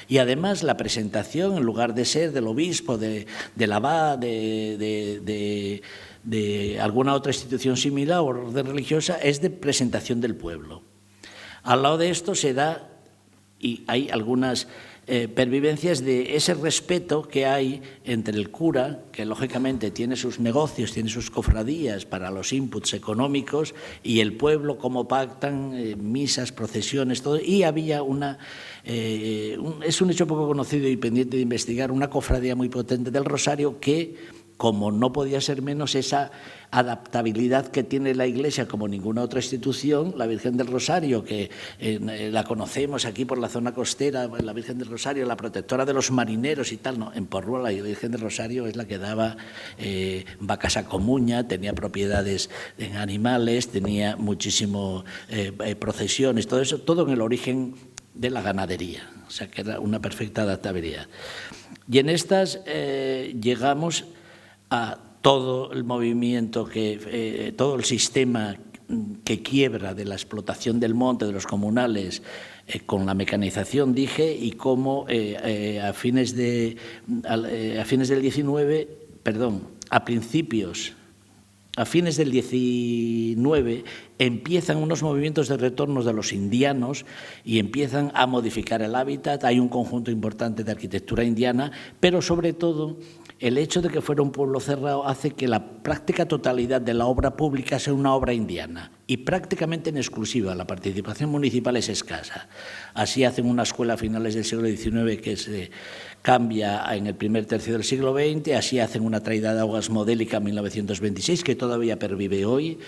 Y además la presentación, en lugar de ser del obispo, del abad, de alguna otra institución similar o orden religiosa, es de presentación del pueblo. Al lado de esto se da, y hay algunas pervivencias de ese respeto que hay entre el cura, que lógicamente tiene sus negocios, tiene sus cofradías para los inputs económicos, y el pueblo, cómo pactan misas, procesiones, todo. Y había es un hecho poco conocido y pendiente de investigar, una cofradía muy potente del Rosario que, como no podía ser menos, esa adaptabilidad que tiene la Iglesia como ninguna otra institución, la Virgen del Rosario, que la conocemos aquí por la zona costera, la Virgen del Rosario, la protectora de los marineros y tal, no, en Porruá la Virgen del Rosario es la que daba vacas a comuña, tenía propiedades en animales, tenía muchísimo procesiones, todo eso, todo en el origen de la ganadería, o sea que era una perfecta adaptabilidad. Y en estas llegamos a todo el movimiento, todo el sistema que quiebra de la explotación del monte, de los comunales, con la mecanización, dije, y cómo a fines del 19, a fines del 19 empiezan unos movimientos de retornos de los indianos y empiezan a modificar el hábitat. Hay un conjunto importante de arquitectura indiana, pero sobre todo el hecho de que fuera un pueblo cerrado hace que la práctica totalidad de la obra pública sea una obra indiana y prácticamente en exclusiva. La participación municipal es escasa. Así hacen una escuela a finales del siglo XIX que se cambia en el primer tercio del siglo XX, así hacen una traída de aguas modélica en 1926 que todavía pervive hoy.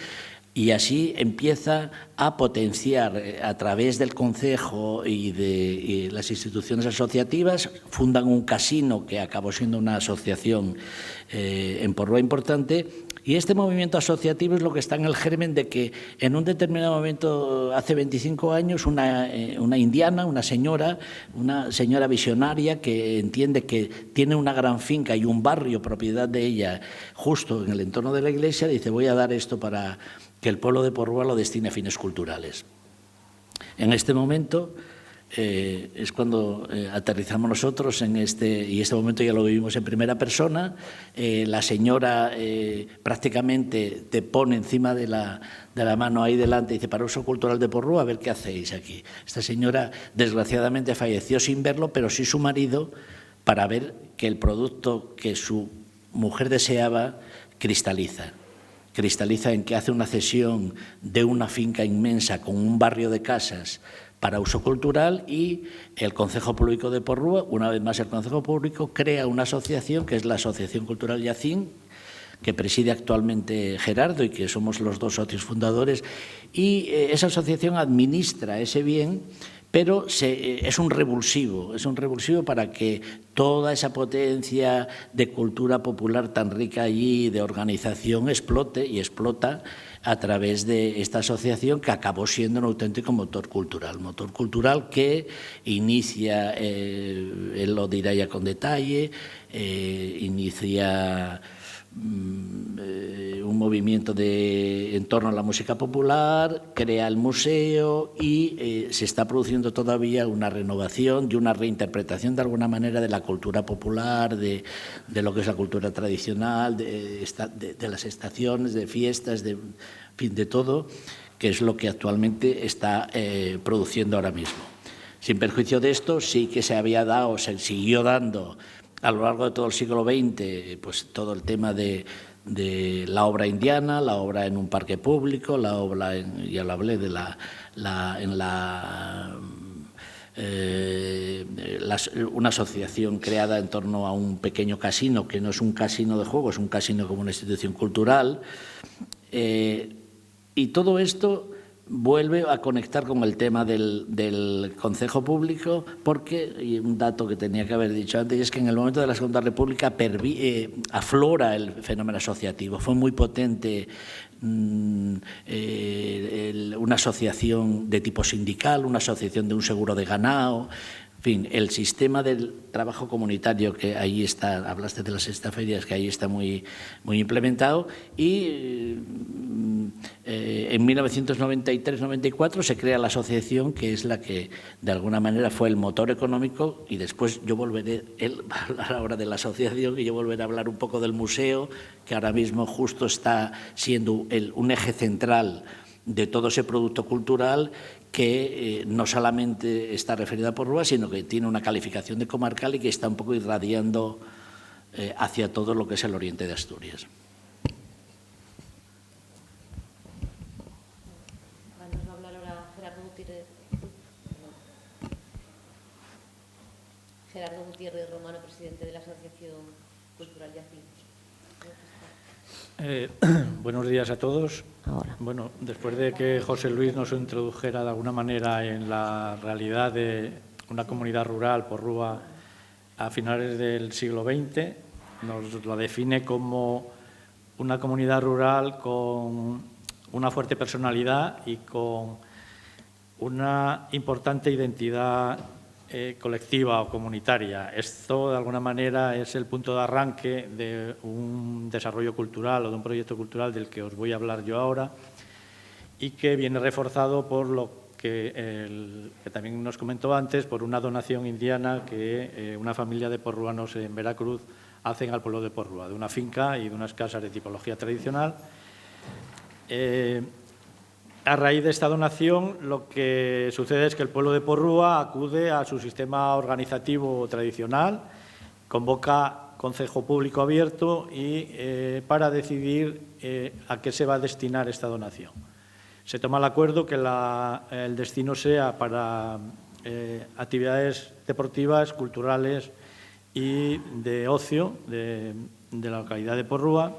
Y así empieza a potenciar a través del concejo y de las instituciones asociativas, fundan un casino que acabó siendo una asociación en Porruá importante, y este movimiento asociativo es lo que está en el germen de que en un determinado momento, hace 25 años, una indiana, una señora visionaria que entiende que tiene una gran finca y un barrio propiedad de ella justo en el entorno de la iglesia, dice: voy a dar esto para que el pueblo de Porruá lo destine a fines culturales. En este momento es cuando aterrizamos nosotros y este momento ya lo vivimos en primera persona. La señora prácticamente te pone encima de la mano ahí delante y dice: para uso cultural de Porruá, a ver qué hacéis aquí. Esta señora desgraciadamente falleció sin verlo, pero sí su marido, para ver que el producto que su mujer deseaba cristaliza en que hace una cesión de una finca inmensa con un barrio de casas para uso cultural, y el Concejo Público de Porruá, una vez más el Concejo Público, crea una asociación que es la Asociación Cultural Yacín, que preside actualmente Gerardo y que somos los dos socios fundadores, y esa asociación administra ese bien, pero es un revulsivo para que toda esa potencia de cultura popular tan rica allí, de organización, explote y explota a través de esta asociación que acabó siendo un auténtico motor cultural que inicia, él lo dirá ya con detalle, inicia un movimiento en torno a la música popular, crea el museo y se está produciendo todavía una renovación y una reinterpretación de alguna manera de la cultura popular, de lo que es la cultura tradicional, de las estaciones, de fiestas, de todo, que es lo que actualmente está produciendo ahora mismo. Sin perjuicio de esto, sí que se siguió dando a lo largo de todo el siglo XX, pues todo el tema de la obra indiana, la obra en un parque público, la obra, ya lo hablé, en la una asociación creada en torno a un pequeño casino, que no es un casino de juego, es un casino como una institución cultural. Y todo esto vuelve a conectar con el tema del Concejo Público, porque, y un dato que tenía que haber dicho antes, es que en el momento de la Segunda República aflora el fenómeno asociativo. Fue muy potente una asociación de tipo sindical, una asociación de un seguro de ganado. En fin, el sistema del trabajo comunitario que ahí está, hablaste de las estaferias, que ahí está muy implementado, y en 1993-94 se crea la asociación, que es la que de alguna manera fue el motor económico, y después yo volveré a hablar ahora de la asociación y yo volveré a hablar un poco del museo, que ahora mismo justo está siendo un eje central de todo ese producto cultural que no solamente está referida por Rúa, sino que tiene una calificación de comarcal y que está un poco irradiando hacia todo lo que es el oriente de Asturias. Nos va a hablar ahora Gerardo Gutiérrez Romano, presidente de la Asociación Cultural Yacín. Buenos días a todos. Ahora. Bueno, después de que José Luis nos introdujera de alguna manera en la realidad de una comunidad rural por Rúa a finales del siglo XX, nos la define como una comunidad rural con una fuerte personalidad y con una importante identidad colectiva o comunitaria. Esto, de alguna manera, es el punto de arranque de un desarrollo cultural o de un proyecto cultural del que os voy a hablar yo ahora y que viene reforzado por lo que también nos comentó antes, por una donación indiana que una familia de porruanos en Veracruz hacen al pueblo de Porrúa, de una finca y de unas casas de tipología tradicional. A raíz de esta donación, lo que sucede es que el pueblo de Porrúa acude a su sistema organizativo tradicional, convoca Concejo Público abierto y para decidir a qué se va a destinar esta donación. Se toma el acuerdo que el destino sea para actividades deportivas, culturales y de ocio de la localidad de Porrúa.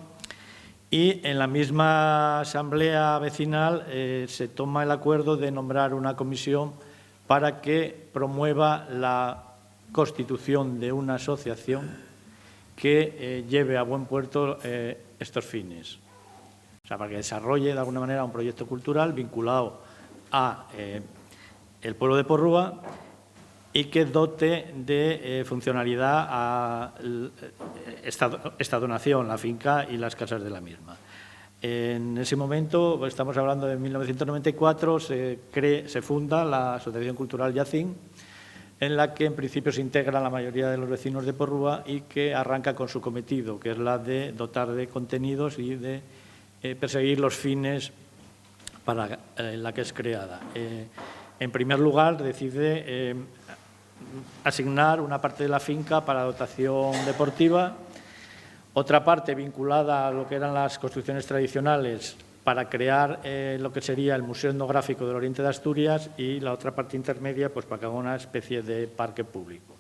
Y en la misma asamblea vecinal se toma el acuerdo de nombrar una comisión para que promueva la constitución de una asociación que lleve a buen puerto estos fines. O sea, para que desarrolle de alguna manera un proyecto cultural vinculado a el pueblo de Porrúa y que dote de funcionalidad a esta donación, la finca y las casas de la misma. En ese momento, estamos hablando de 1994, se funda la Asociación Cultural Yacín, en la que en principio se integra la mayoría de los vecinos de Porrúa y que arranca con su cometido, que es la de dotar de contenidos y de perseguir los fines para la que es creada. En primer lugar, decide asignar una parte de la finca para dotación deportiva, otra parte vinculada a lo que eran las construcciones tradicionales para crear lo que sería el Museo Etnográfico del Oriente de Asturias y la otra parte intermedia pues para que haga una especie de parque público.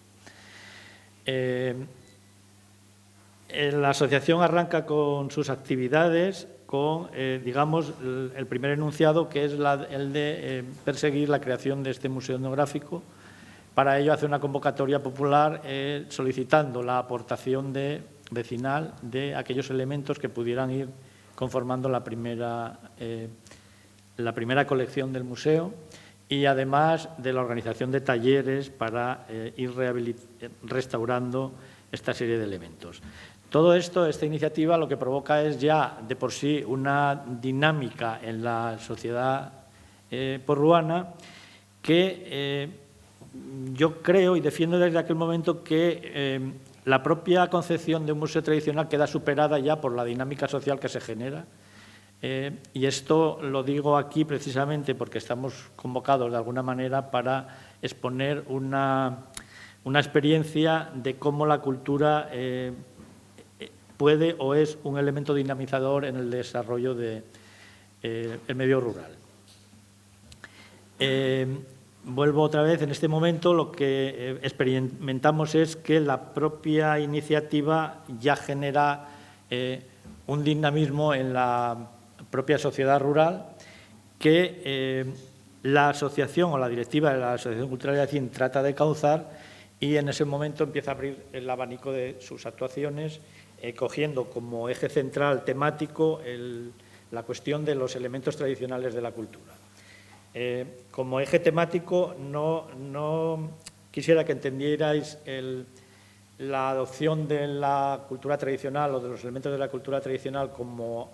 La asociación arranca con sus actividades con, digamos, el primer enunciado, que es el de perseguir la creación de este museo etnográfico. Para ello hace una convocatoria popular solicitando la aportación vecinal de aquellos elementos que pudieran ir conformando la primera colección del museo y además de la organización de talleres para ir restaurando esta serie de elementos. Todo esto, esta iniciativa, lo que provoca es ya de por sí una dinámica en la sociedad porruana que yo creo y defiendo desde aquel momento que la propia concepción de un museo tradicional queda superada ya por la dinámica social que se genera. Y esto lo digo aquí precisamente porque estamos convocados de alguna manera para exponer una experiencia de cómo la cultura puede o es un elemento dinamizador en el desarrollo del medio rural. vuelvo otra vez, en este momento lo que experimentamos es que la propia iniciativa ya genera un dinamismo en la propia sociedad rural que la asociación o la directiva de la Asociación Cultural de Alcín trata de cauzar, y en ese momento empieza a abrir el abanico de sus actuaciones, cogiendo como eje central temático la cuestión de los elementos tradicionales de la cultura. Como eje temático, no quisiera que entendierais la adopción de la cultura tradicional o de los elementos de la cultura tradicional como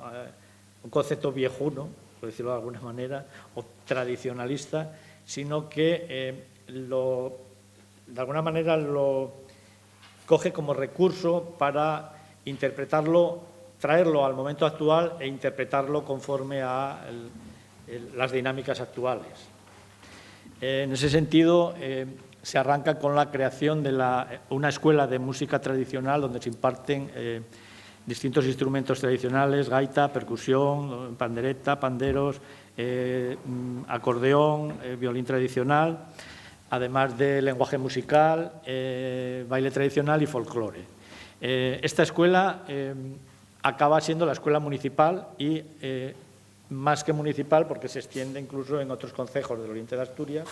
un concepto viejuno, por decirlo de alguna manera, o tradicionalista, sino que de alguna manera lo coge como recurso para interpretarlo, traerlo al momento actual e interpretarlo conforme a las dinámicas actuales. En ese sentido, se arranca con la creación de una escuela de música tradicional donde se imparten distintos instrumentos tradicionales, gaita, percusión, pandereta, panderos, acordeón, violín tradicional, además de lenguaje musical, baile tradicional y folclore. Esta escuela acaba siendo la escuela municipal y más que municipal porque se extiende incluso en otros concejos del Oriente de Asturias.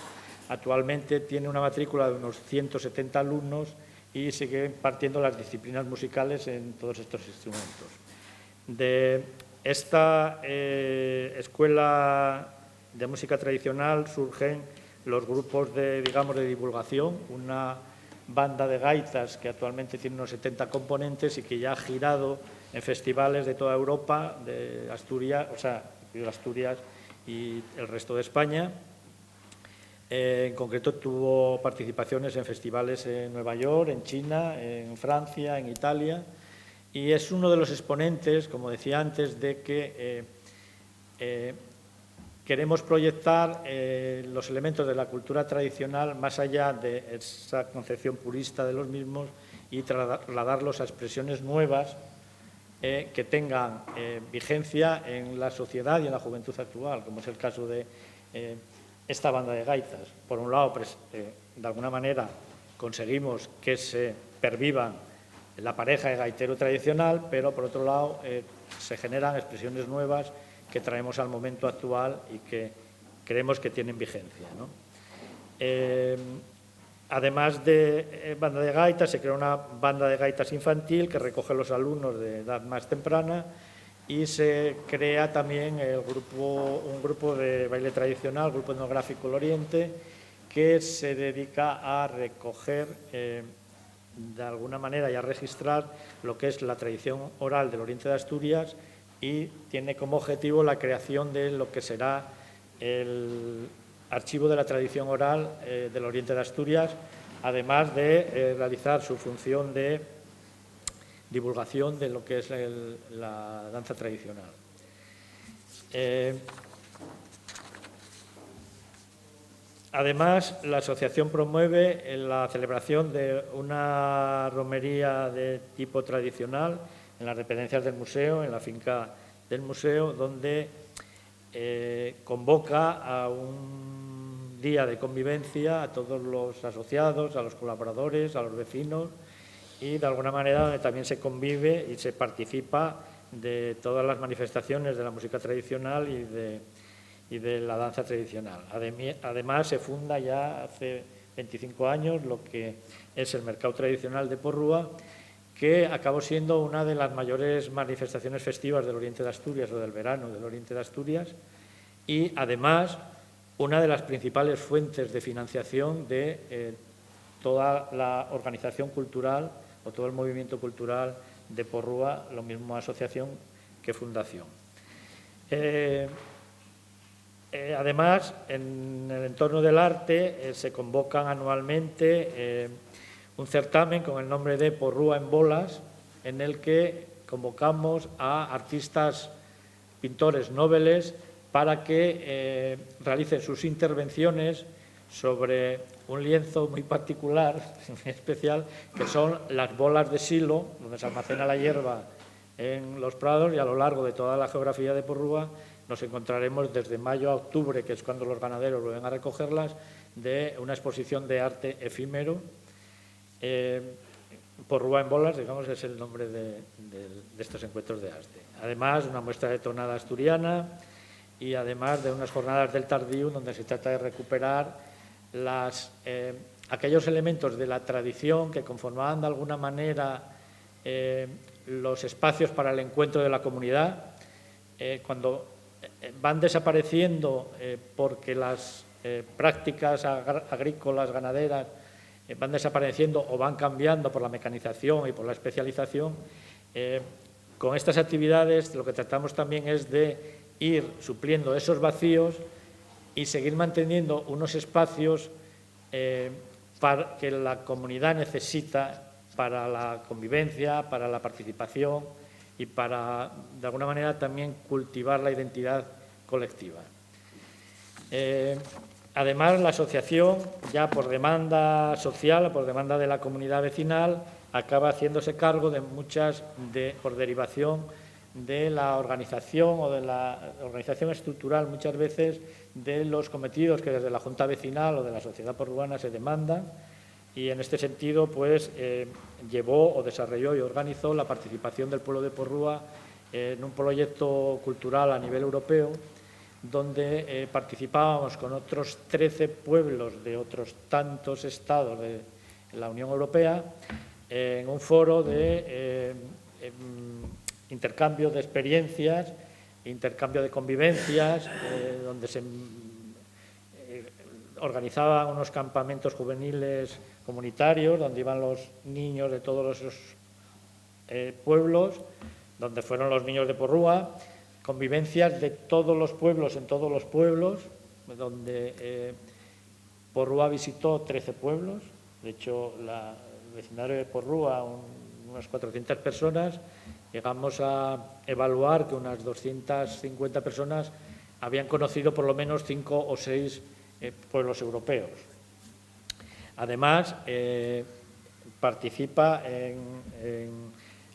Actualmente tiene una matrícula de unos 170 alumnos y sigue impartiendo las disciplinas musicales en todos estos instrumentos. De esta escuela de música tradicional surgen los grupos de divulgación, una banda de gaitas que actualmente tiene unos 70 componentes y que ya ha girado en festivales de toda Europa, de Asturias, Asturias y el resto de España. En concreto tuvo participaciones en festivales en Nueva York, en China, en Francia, en Italia, y es uno de los exponentes, como decía antes, de que queremos proyectar los elementos de la cultura tradicional más allá de esa concepción purista de los mismos y trasladarlos a expresiones nuevas que tengan vigencia en la sociedad y en la juventud actual, como es el caso de esta banda de gaitas. Por un lado, de alguna manera conseguimos que se pervivan la pareja de gaitero tradicional, pero por otro lado se generan expresiones nuevas que traemos al momento actual y que creemos que tienen vigencia, ¿no? Además de banda de gaitas, se crea una banda de gaitas infantil que recoge a los alumnos de edad más temprana y se crea también un grupo de baile tradicional, Grupo Etnográfico El Oriente, que se dedica a recoger de alguna manera y a registrar lo que es la tradición oral del Oriente de Asturias y tiene como objetivo la creación de lo que será el archivo de la tradición oral del Oriente de Asturias, además de realizar su función de divulgación de lo que es la danza tradicional. Además, la asociación promueve la celebración de una romería de tipo tradicional en las dependencias del museo, en la finca del museo, donde convoca a un día de convivencia a todos los asociados, a los colaboradores, a los vecinos y de alguna manera donde también se convive y se participa de todas las manifestaciones de la música tradicional y de la danza tradicional. Además, se funda ya hace 25 años lo que es el Mercado Tradicional de Porrúa, que acabó siendo una de las mayores manifestaciones festivas del Oriente de Asturias o del verano del Oriente de Asturias y, además, una de las principales fuentes de financiación de toda la organización cultural o todo el movimiento cultural de Porrúa, lo mismo asociación que fundación. Además, en el entorno del arte se convocan anualmente un certamen con el nombre de Porrúa en Bolas, en el que convocamos a artistas, pintores, noveles, para que realicen sus intervenciones sobre un lienzo muy particular, muy especial, que son las bolas de silo, donde se almacena la hierba en los prados, y a lo largo de toda la geografía de Porrúa nos encontraremos desde mayo a octubre, que es cuando los ganaderos vuelven a recogerlas, de una exposición de arte efímero. Porrúa en bolas, digamos, es el nombre de estos encuentros de arte. Además, una muestra de tonada asturiana y además de unas jornadas del Tardío donde se trata de recuperar aquellos elementos de la tradición que conformaban de alguna manera los espacios para el encuentro de la comunidad, cuando van desapareciendo porque las prácticas agrícolas, ganaderas, van desapareciendo o van cambiando por la mecanización y por la especialización. Con estas actividades lo que tratamos también es de ir supliendo esos vacíos y seguir manteniendo unos espacios que la comunidad necesita para la convivencia, para la participación y para, de alguna manera, también cultivar la identidad colectiva. Además, la asociación, ya por demanda social, por demanda de la comunidad vecinal, acaba haciéndose cargo de muchas, por derivación de la organización o de la organización estructural, muchas veces, de los cometidos que desde la Junta Vecinal o de la sociedad porruana se demandan, y en este sentido pues, llevó o desarrolló y organizó la participación del pueblo de Porrúa en un proyecto cultural a nivel europeo, donde participábamos con otros 13 pueblos de otros tantos estados de la Unión Europea en un foro de intercambio de experiencias, intercambio de convivencias, donde se organizaban unos campamentos juveniles comunitarios, donde iban los niños de todos esos pueblos, donde fueron los niños de Porrúa, convivencias de todos los pueblos en todos los pueblos, donde Porrúa visitó 13 pueblos. De hecho, el vecindario de Porrúa, unas 400 personas, llegamos a evaluar que unas 250 personas habían conocido por lo menos 5 o 6 pueblos europeos. Además, participa en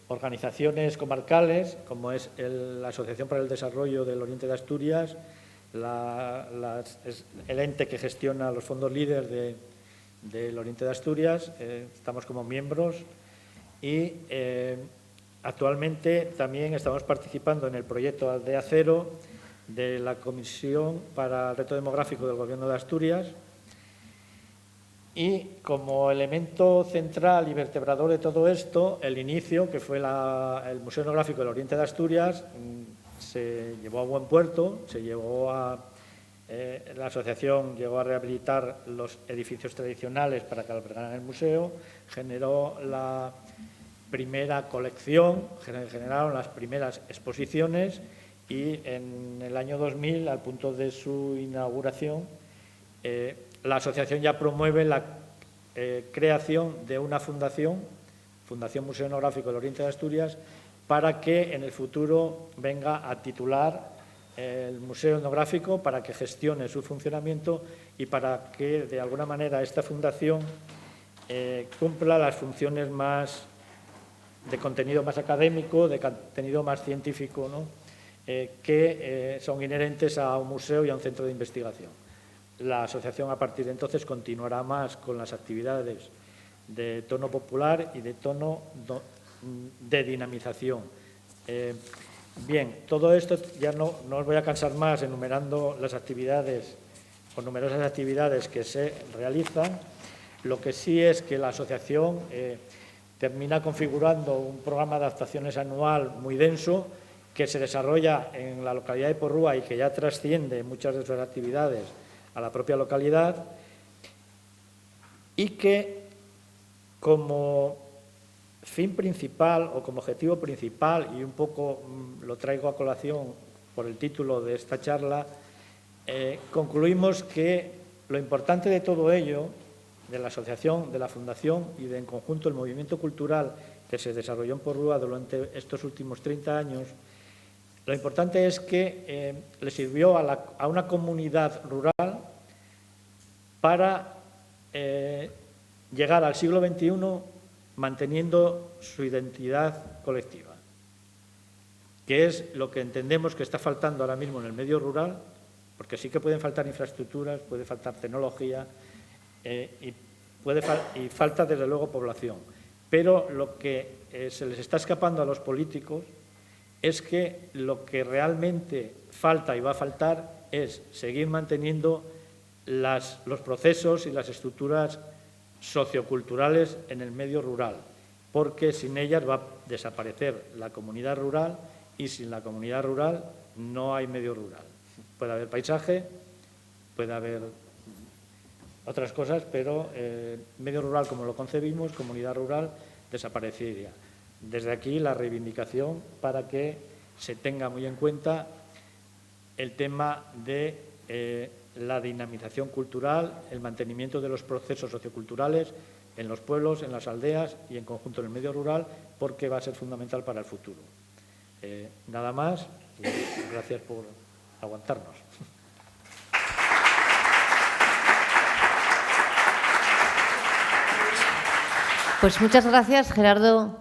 organizaciones comarcales, como es la Asociación para el Desarrollo del Oriente de Asturias, es el ente que gestiona los fondos LEADER del Oriente de Asturias. Estamos como miembros y actualmente también estamos participando en el proyecto Aldea Cero de la Comisión para el Reto Demográfico del Gobierno de Asturias. Y como elemento central y vertebrador de todo esto, el inicio, que fue el Museo Etnográfico del Oriente de Asturias, se llevó a buen puerto, la asociación llegó a rehabilitar los edificios tradicionales para que albergaran el museo, generó la primera colección, generaron las primeras exposiciones y en el año 2000, al punto de su inauguración, la asociación ya promueve la creación de una fundación, Fundación Museo Etnográfico del Oriente de Asturias, para que en el futuro venga a titular el Museo Etnográfico, para que gestione su funcionamiento y para que, de alguna manera, esta fundación cumpla las funciones más de contenido más académico, de contenido más científico, ¿no? Que son inherentes a un museo y a un centro de investigación. La asociación, a partir de entonces, continuará más con las actividades de tono popular y de tono de dinamización. Bien, todo esto ya no os voy a cansar más enumerando las actividades o numerosas actividades que se realizan. Lo que sí es que la asociación termina configurando un programa de adaptaciones anual muy denso que se desarrolla en la localidad de Porrúa y que ya trasciende muchas de sus actividades a la propia localidad, y que como fin principal o como objetivo principal, y un poco lo traigo a colación por el título de esta charla, concluimos que lo importante de todo ello, de la asociación, de la fundación y de en conjunto el movimiento cultural que se desarrolló en Porrúa durante estos últimos 30 años, lo importante es que le sirvió a una comunidad rural para llegar al siglo XXI manteniendo su identidad colectiva, que es lo que entendemos que está faltando ahora mismo en el medio rural, porque sí que pueden faltar infraestructuras, puede faltar tecnología, y falta, desde luego, población. Pero lo que se les está escapando a los políticos es que lo que realmente falta y va a faltar es seguir manteniendo los procesos y las estructuras socioculturales en el medio rural, porque sin ellas va a desaparecer la comunidad rural y sin la comunidad rural no hay medio rural. Puede haber paisaje, puede haber otras cosas, pero medio rural como lo concebimos, comunidad rural, desaparecería. Desde aquí la reivindicación para que se tenga muy en cuenta el tema de la dinamización cultural, el mantenimiento de los procesos socioculturales en los pueblos, en las aldeas y en conjunto en el medio rural, porque va a ser fundamental para el futuro. Nada más, y gracias por aguantarnos. Pues muchas gracias, Gerardo.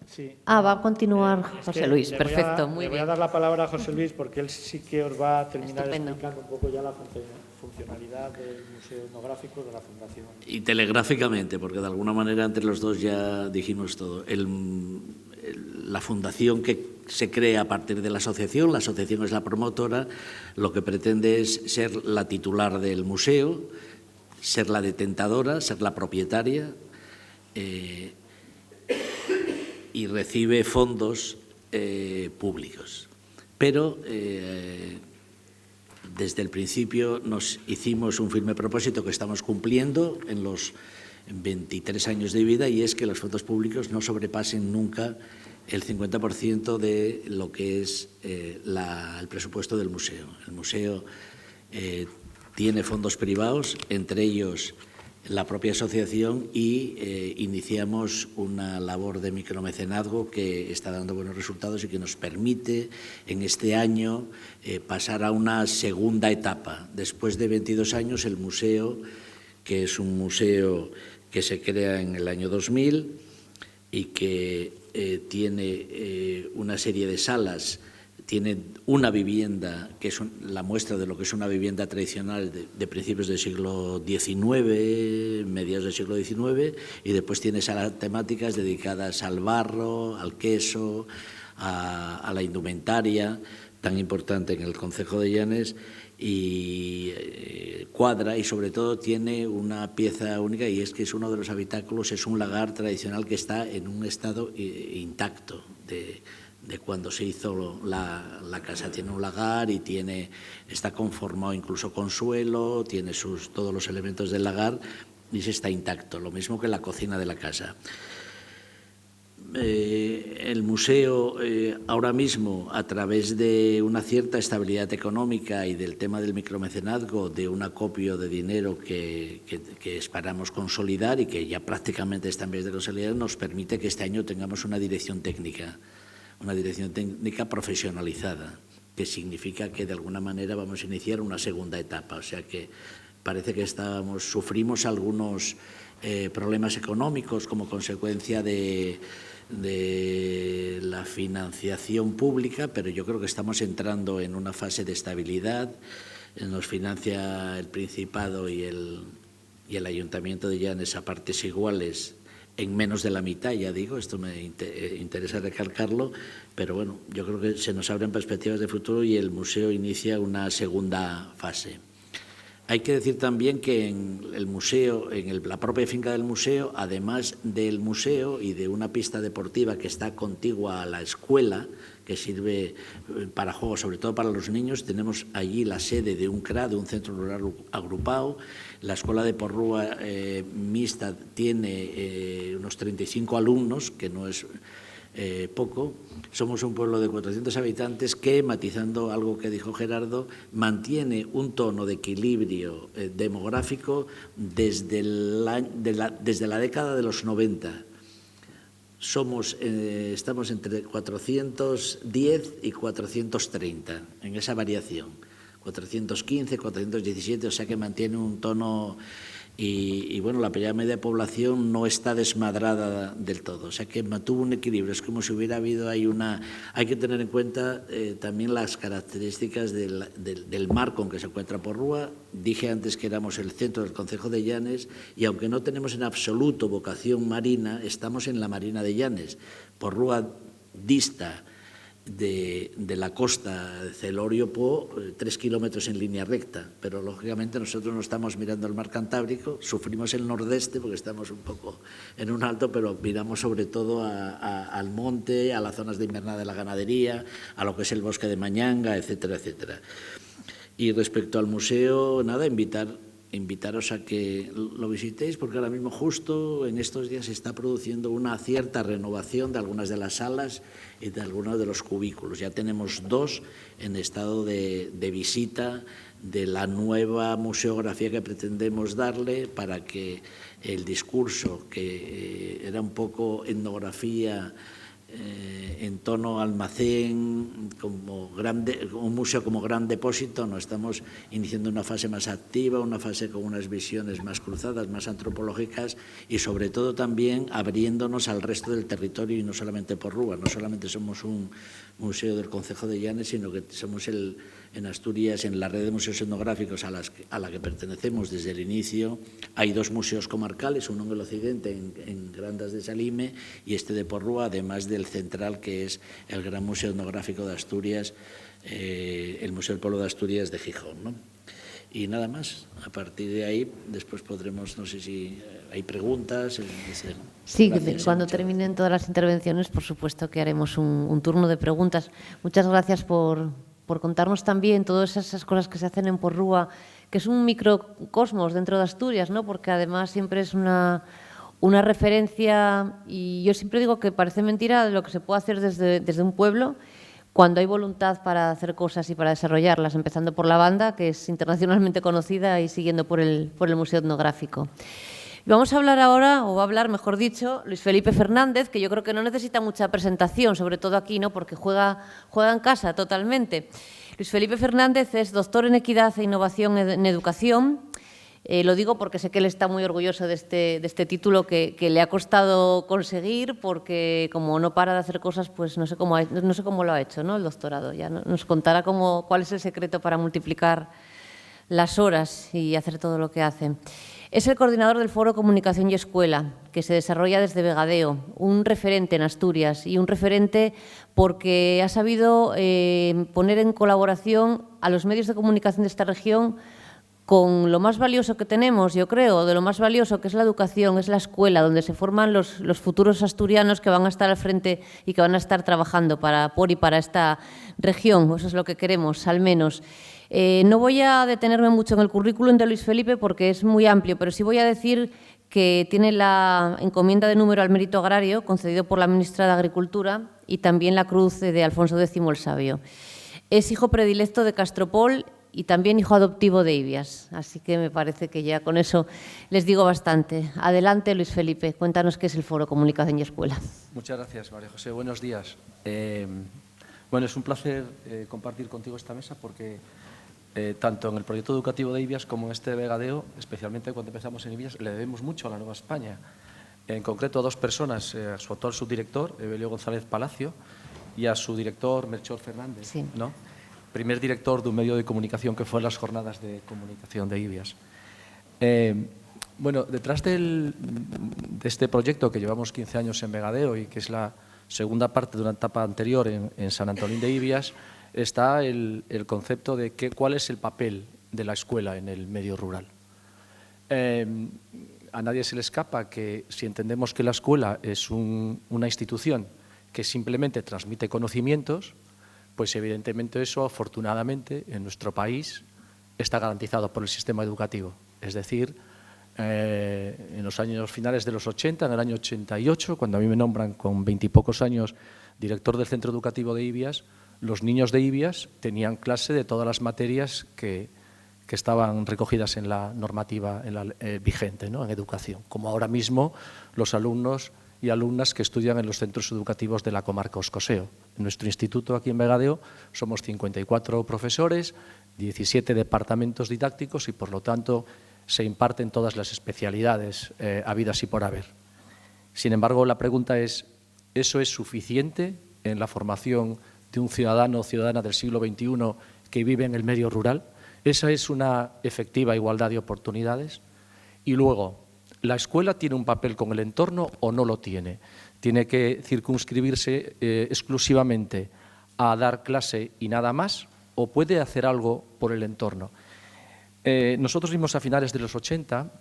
Sí. Va a continuar Es José que Luis. Perfecto, muy le voy bien. a dar la palabra a José Luis porque él sí que os va a terminar Estupendo. explicando un poco ya la funcionalidad del Museo Etnográfico de la Fundación. Y telegráficamente, porque de alguna manera entre los dos ya dijimos todo. La fundación que se crea a partir de la asociación es la promotora, lo que pretende es ser la titular del museo, ser la detentadora, ser la propietaria, y recibe fondos públicos. Pero desde el principio nos hicimos un firme propósito que estamos cumpliendo en los 23 años de vida, y es que los fondos públicos no sobrepasen nunca el 50% de lo que es el presupuesto del museo. El museo tiene fondos privados, entre ellos la propia asociación, y iniciamos una labor de micromecenazgo que está dando buenos resultados y que nos permite en este año pasar a una segunda etapa. Después de 22 años, el museo, que es un museo que se crea en el año 2000 y que tiene una serie de salas, tiene una vivienda que es la muestra de lo que es una vivienda tradicional de principios del siglo XIX, mediados del siglo XIX, y después tiene salas temáticas dedicadas al barro, al queso, a la indumentaria, tan importante en el concejo de Llanes, y cuadra, y sobre todo tiene una pieza única, y es que es uno de los habitáculos, es un lagar tradicional que está en un estado intacto de cuando se hizo la casa. Tiene un lagar y está conformado incluso con suelo, tiene todos los elementos del lagar y se está intacto, lo mismo que la cocina de la casa. El museo ahora mismo, a través de una cierta estabilidad económica y del tema del micromecenazgo, de un acopio de dinero que esperamos consolidar y que ya prácticamente está en vías de consolidar, nos permite que este año tengamos una dirección técnica profesionalizada, que significa que de alguna manera vamos a iniciar una segunda etapa. O sea que parece que sufrimos algunos problemas económicos como consecuencia de la financiación pública, pero yo creo que estamos entrando en una fase de estabilidad. Nos financia el Principado y el Ayuntamiento de Llanes a partes iguales, en menos de la mitad, ya digo, esto me interesa recalcarlo, pero bueno, yo creo que se nos abren perspectivas de futuro y el museo inicia una segunda fase. Hay que decir también que en el museo, la propia finca del museo, además del museo y de una pista deportiva que está contigua a la escuela, que sirve para juegos, sobre todo para los niños, tenemos allí la sede de un CRA, de un centro rural agrupado. La escuela de Porrúa mixta tiene unos 35 alumnos, que no es poco. Somos un pueblo de 400 habitantes que, matizando algo que dijo Gerardo, mantiene un tono de equilibrio demográfico desde la década de los 90. Estamos entre 410 y 430, en esa variación. 415, 417, o sea que mantiene un tono Y bueno, la media de población no está desmadrada del todo, o sea que mantuvo un equilibrio. Es como si hubiera habido ahí hay que tener en cuenta también las características del mar con que se encuentra Porrúa. Dije antes que éramos el centro del concejo de Llanes y aunque no tenemos en absoluto vocación marina, estamos en la marina de Llanes. Porrúa dista de la costa de Celorio-Po 3 kilómetros en línea recta, pero lógicamente nosotros no estamos mirando el mar Cantábrico, sufrimos el nordeste porque estamos un poco en un alto, pero miramos sobre todo al monte, a las zonas de invernada de la ganadería, a lo que es el bosque de Mañanga, etcétera, etcétera. Y respecto al museo, nada, invitaros a que lo visitéis porque ahora mismo justo en estos días se está produciendo una cierta renovación de algunas de las salas y de algunos de los cubículos. Ya tenemos 2 en estado de visita de la nueva museografía que pretendemos darle para que el discurso, que era un poco etnografía en tono almacén, como un museo como gran depósito, no estamos iniciando una fase más activa, una fase con unas visiones más cruzadas, más antropológicas y sobre todo también abriéndonos al resto del territorio y no solamente Porrúa. No solamente somos un museo del concejo de Llanes, sino que somos en Asturias, en la red de museos etnográficos a la que pertenecemos desde el inicio. Hay 2 museos comarcales, uno en el occidente, en Grandas de Salime, y este de Porrúa, además del central, que es el Gran Museo Etnográfico de Asturias, el Museo del Pueblo de Asturias de Gijón, ¿no? Y nada más, a partir de ahí después podremos, no sé si hay preguntas. Sí, Gracias, cuando terminen todas las intervenciones, por supuesto que haremos un turno de preguntas. Muchas gracias por contarnos también todas esas cosas que se hacen en Porrúa, que es un microcosmos dentro de Asturias, ¿no? Porque además siempre es una referencia, y yo siempre digo que parece mentira de lo que se puede hacer desde un pueblo cuando hay voluntad para hacer cosas y para desarrollarlas, empezando por la banda, que es internacionalmente conocida, y siguiendo por el Museo Etnográfico. Vamos a hablar ahora, o va a hablar, mejor dicho, Luis Felipe Fernández, que yo creo que no necesita mucha presentación, sobre todo aquí, ¿no? Porque juega en casa totalmente. Luis Felipe Fernández es doctor en Equidad e Innovación en Educación. Lo digo porque sé que él está muy orgulloso de este título que le ha costado conseguir, porque como no para de hacer cosas, pues no sé cómo lo ha hecho, ¿no? El doctorado. Ya nos contará cuál es el secreto para multiplicar las horas y hacer todo lo que hace. Es el coordinador del Foro Comunicación y Escuela, que se desarrolla desde Vegadeo, un referente en Asturias y un referente porque ha sabido poner en colaboración a los medios de comunicación de esta región con lo más valioso que tenemos, yo creo, de lo más valioso que es la educación, es la escuela, donde se forman los futuros asturianos que van a estar al frente y que van a estar trabajando por y para esta región. Eso es lo que queremos, al menos. No voy a detenerme mucho en el currículum de Luis Felipe porque es muy amplio, pero sí voy a decir que tiene la encomienda de número al mérito agrario concedido por la ministra de Agricultura y también la cruz de Alfonso X el Sabio. Es hijo predilecto de Castropol y también hijo adoptivo de Ibias, así que me parece que ya con eso les digo bastante. Adelante, Luis Felipe, cuéntanos qué es el Foro Comunicación y Escuela. Muchas gracias, María José. Buenos días. Bueno, es un placer compartir contigo esta mesa porque tanto en el proyecto educativo de Ibias como en este de Vegadeo, especialmente cuando empezamos en Ibias, le debemos mucho a la Nueva España. En concreto a 2 personas, a su actual subdirector, Evelio González Palacio, y a su director, Melchor Fernández, sí, ¿no? Primer director de un medio de comunicación que fue en las jornadas de comunicación de Ibias. Bueno, detrás de este proyecto que llevamos 15 años en Vegadeo y que es la segunda parte de una etapa anterior en San Antolín de Ibias, está el concepto de cuál es el papel de la escuela en el medio rural. A nadie se le escapa que si entendemos que la escuela es una institución que simplemente transmite conocimientos, pues evidentemente eso, afortunadamente, en nuestro país está garantizado por el sistema educativo. Es decir, en los años finales de los 80, en el año 88, cuando a mí me nombran con 20 y pocos años director del centro educativo de Ibias, los niños de Ibias tenían clase de todas las materias que estaban recogidas en la normativa vigente, ¿no? En educación, como ahora mismo los alumnos y alumnas que estudian en los centros educativos de la comarca Oscoseo. En nuestro instituto aquí en Vegadeo somos 54 profesores, 17 departamentos didácticos y, por lo tanto, se imparten todas las especialidades habidas y por haber. Sin embargo, la pregunta es, ¿eso es suficiente en la formación de un ciudadano o ciudadana del siglo XXI que vive en el medio rural? ¿Esa es una efectiva igualdad de oportunidades? Y luego, ¿la escuela tiene un papel con el entorno o no lo tiene? ¿Tiene que circunscribirse exclusivamente a dar clase y nada más? ¿O puede hacer algo por el entorno? Nosotros vimos a finales de los 80,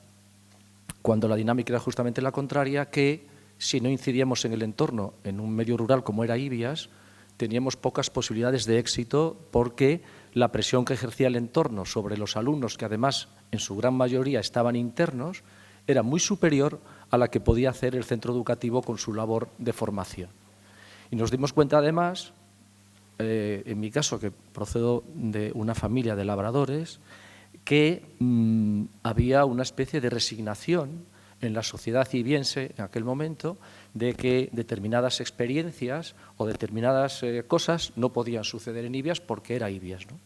cuando la dinámica era justamente la contraria, que si no incidíamos en el entorno, en un medio rural como era Ibias, teníamos pocas posibilidades de éxito porque la presión que ejercía el entorno sobre los alumnos, que además en su gran mayoría estaban internos, era muy superior a la que podía hacer el centro educativo con su labor de formación. Y nos dimos cuenta además, en mi caso, que procedo de una familia de labradores, que había una especie de resignación en la sociedad ibiense en aquel momento de que determinadas experiencias o determinadas cosas no podían suceder en Ibias porque era Ibias, ¿no?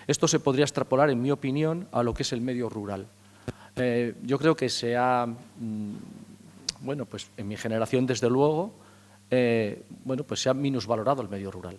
Esto se podría extrapolar, en mi opinión, a lo que es el medio rural. Yo creo que se ha, bueno, pues en mi generación, desde luego, bueno, pues se ha minusvalorado el medio rural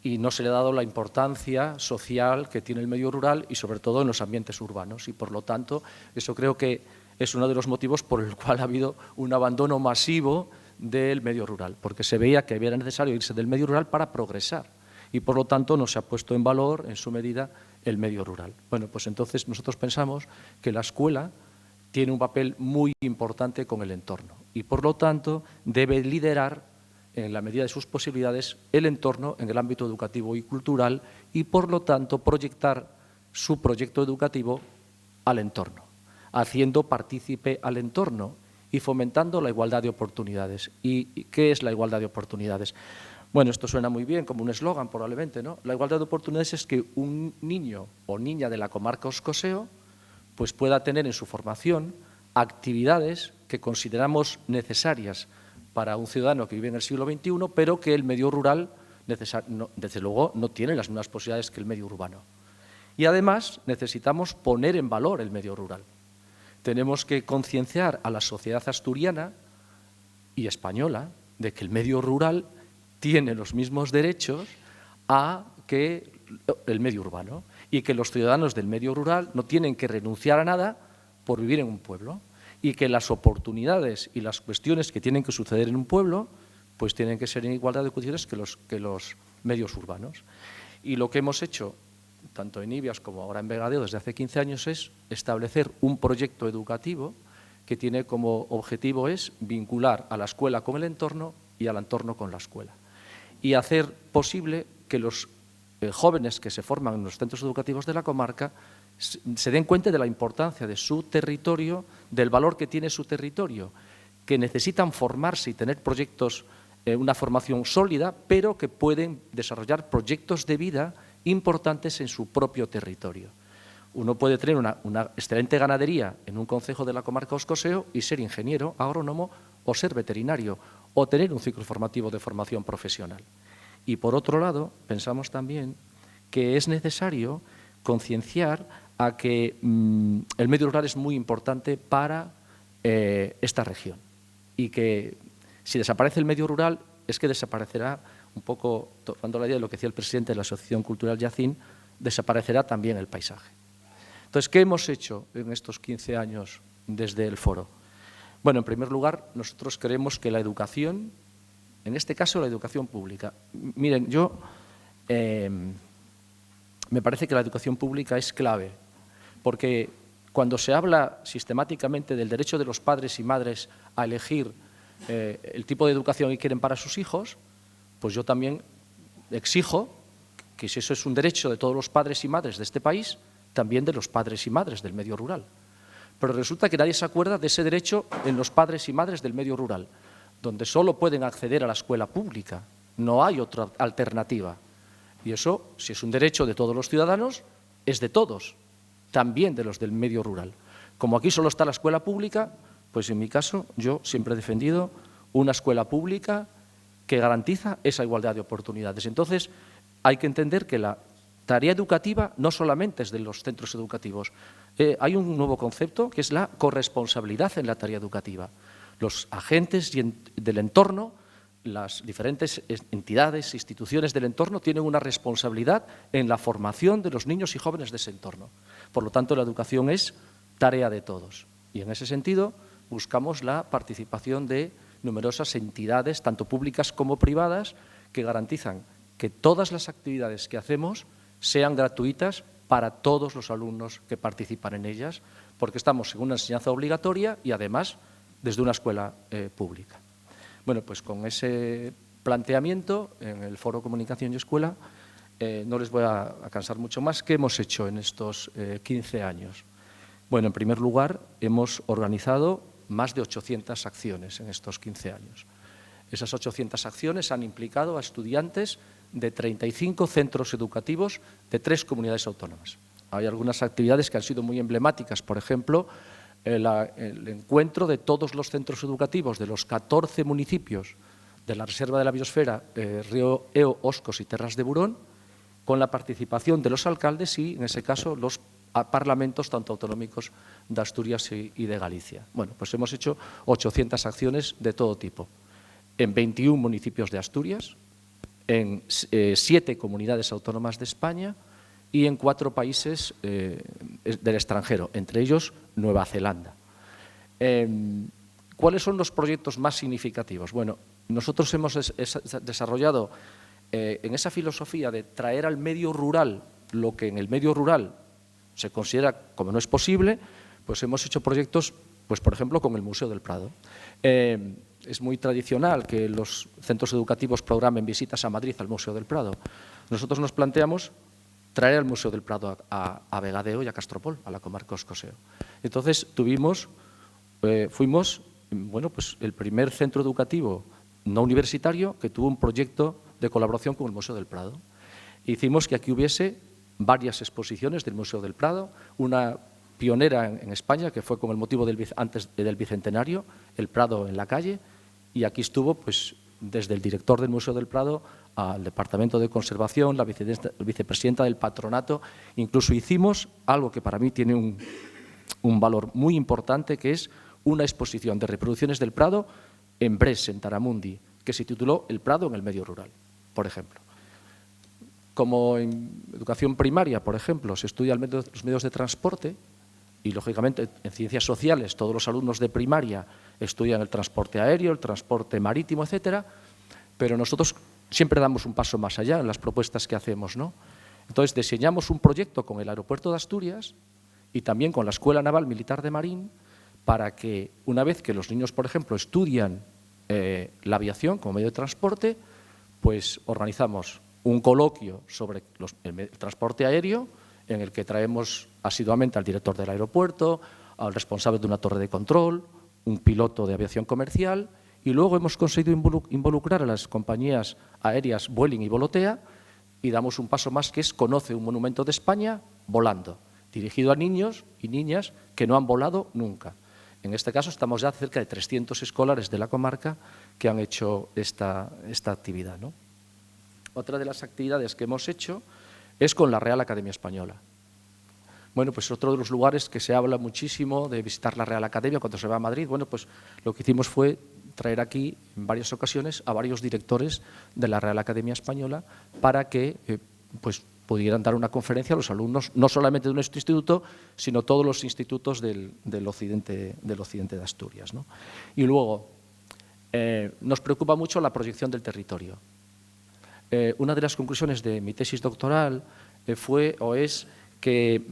y no se le ha dado la importancia social que tiene el medio rural y sobre todo en los ambientes urbanos, y por lo tanto eso creo que es uno de los motivos por el cual ha habido un abandono masivo del medio rural, porque se veía que era necesario irse del medio rural para progresar y por lo tanto no se ha puesto en valor en su medida el medio rural. Bueno, pues entonces nosotros pensamos que la escuela tiene un papel muy importante con el entorno y por lo tanto debe liderar en la medida de sus posibilidades el entorno en el ámbito educativo y cultural y por lo tanto proyectar su proyecto educativo al entorno, haciendo partícipe al entorno y fomentando la igualdad de oportunidades. ¿Y qué es la igualdad de oportunidades? Bueno, esto suena muy bien, como un eslogan probablemente, ¿no? La igualdad de oportunidades es que un niño o niña de la comarca Oscoseo pues pueda tener en su formación actividades que consideramos necesarias para un ciudadano que vive en el siglo XXI, pero que el medio rural, desde luego, no tiene las mismas posibilidades que el medio urbano. Y además necesitamos poner en valor el medio rural. Tenemos que concienciar a la sociedad asturiana y española de que el medio rural tiene los mismos derechos que el medio urbano y que los ciudadanos del medio rural no tienen que renunciar a nada por vivir en un pueblo y que las oportunidades y las cuestiones que tienen que suceder en un pueblo pues tienen que ser en igualdad de condiciones que los medios urbanos. Y lo que hemos hecho tanto en Ibias como ahora en Vegadeo desde hace 15 años es establecer un proyecto educativo que tiene como objetivo es vincular a la escuela con el entorno y al entorno con la escuela y hacer posible que los jóvenes que se forman en los centros educativos de la comarca se den cuenta de la importancia de su territorio, del valor que tiene su territorio, que necesitan formarse y tener proyectos, una formación sólida, pero que pueden desarrollar proyectos de vida importantes en su propio territorio. Uno puede tener una excelente ganadería en un concejo de la comarca Oscoseo y ser ingeniero, agrónomo o ser veterinario o tener un ciclo formativo de formación profesional. Y por otro lado, pensamos también que es necesario concienciar a que el medio rural es muy importante para esta región y que si desaparece el medio rural es que desaparecerá un poco, tomando la idea de lo que decía el presidente de la Asociación Cultural Yacín, desaparecerá también el paisaje. Entonces, ¿qué hemos hecho en estos 15 años desde el foro? Bueno, en primer lugar, nosotros creemos que la educación, en este caso la educación pública, miren, me parece que la educación pública es clave, porque cuando se habla sistemáticamente del derecho de los padres y madres a elegir el tipo de educación que quieren para sus hijos, pues yo también exijo que si eso es un derecho de todos los padres y madres de este país, también de los padres y madres del medio rural. Pero resulta que nadie se acuerda de ese derecho en los padres y madres del medio rural, donde solo pueden acceder a la escuela pública, no hay otra alternativa. Y eso, si es un derecho de todos los ciudadanos, es de todos, también de los del medio rural. Como aquí solo está la escuela pública, pues en mi caso yo siempre he defendido una escuela pública que garantiza esa igualdad de oportunidades. Entonces, hay que entender que la tarea educativa no solamente es de los centros educativos. hay un nuevo concepto que es la corresponsabilidad en la tarea educativa. Los agentes del entorno, las diferentes entidades, instituciones del entorno tienen una responsabilidad en la formación de los niños y jóvenes de ese entorno. Por lo tanto, la educación es tarea de todos. Y en ese sentido, buscamos la participación de numerosas entidades, tanto públicas como privadas, que garantizan que todas las actividades que hacemos sean gratuitas para todos los alumnos que participan en ellas, porque estamos en una enseñanza obligatoria y, además, desde una escuela pública. Bueno, pues con ese planteamiento, en el Foro Comunicación y Escuela, no les voy a cansar mucho más. ¿Qué hemos hecho en estos 15 años? Bueno, en primer lugar, hemos organizado más de 800 acciones en estos 15 años. Esas 800 acciones han implicado a estudiantes de 35 centros educativos de 3 comunidades autónomas. Hay algunas actividades que han sido muy emblemáticas, por ejemplo, el encuentro de todos los centros educativos de los 14 municipios de la Reserva de la Biosfera, Río Eo, Oscos y Terras de Burón, con la participación de los alcaldes y, en ese caso, los parlamentos tanto autonómicos de Asturias y de Galicia. Bueno, pues hemos hecho 800 acciones de todo tipo, en 21 municipios de Asturias, en 7 comunidades autónomas de España y en 4 países del extranjero, entre ellos Nueva Zelanda. ¿Cuáles son los proyectos más significativos? Bueno, nosotros hemos desarrollado en esa filosofía de traer al medio rural lo que en el medio rural se considera como no es posible, pues hemos hecho proyectos, pues por ejemplo, con el Museo del Prado. Es muy tradicional que los centros educativos programen visitas a Madrid al Museo del Prado. Nosotros nos planteamos traer al Museo del Prado a Vegadeo y a Castropol, a la comarca Oscoseo. Entonces fuimos bueno, pues el primer centro educativo no universitario que tuvo un proyecto de colaboración con el Museo del Prado. Hicimos que aquí hubiese varias exposiciones del Museo del Prado, una pionera en España, que fue con el motivo antes del Bicentenario, el Prado en la calle, y aquí estuvo pues, desde el director del Museo del Prado al Departamento de Conservación, la vicepresidenta del Patronato. Incluso hicimos algo que para mí tiene un valor muy importante, que es una exposición de reproducciones del Prado en Bres, en Taramundi, que se tituló El Prado en el medio rural, por ejemplo. Como en educación primaria, por ejemplo, se estudian los medios de transporte y, lógicamente, en ciencias sociales todos los alumnos de primaria estudian el transporte aéreo, el transporte marítimo, etcétera, pero nosotros siempre damos un paso más allá en las propuestas que hacemos, ¿no? Entonces, diseñamos un proyecto con el Aeropuerto de Asturias y también con la Escuela Naval Militar de Marín para que, una vez que los niños, por ejemplo, estudian la aviación como medio de transporte, pues organizamos un coloquio sobre el transporte aéreo en el que traemos asiduamente al director del aeropuerto, al responsable de una torre de control, un piloto de aviación comercial, y luego hemos conseguido involucrar a las compañías aéreas Vueling y Volotea y damos un paso más, que es Conoce un monumento de España volando, dirigido a niños y niñas que no han volado nunca. En este caso estamos ya cerca de 300 escolares de la comarca que han hecho esta actividad, ¿no? Otra de las actividades que hemos hecho es con la Real Academia Española. Bueno, pues otro de los lugares que se habla muchísimo de visitar la Real Academia cuando se va a Madrid. Bueno, pues lo que hicimos fue traer aquí en varias ocasiones a varios directores de la Real Academia Española para que pues pudieran dar una conferencia a los alumnos, no solamente de nuestro instituto, sino todos los institutos del occidente de Asturias, ¿no? Y luego, nos preocupa mucho la proyección del territorio. Una de las conclusiones de mi tesis doctoral es que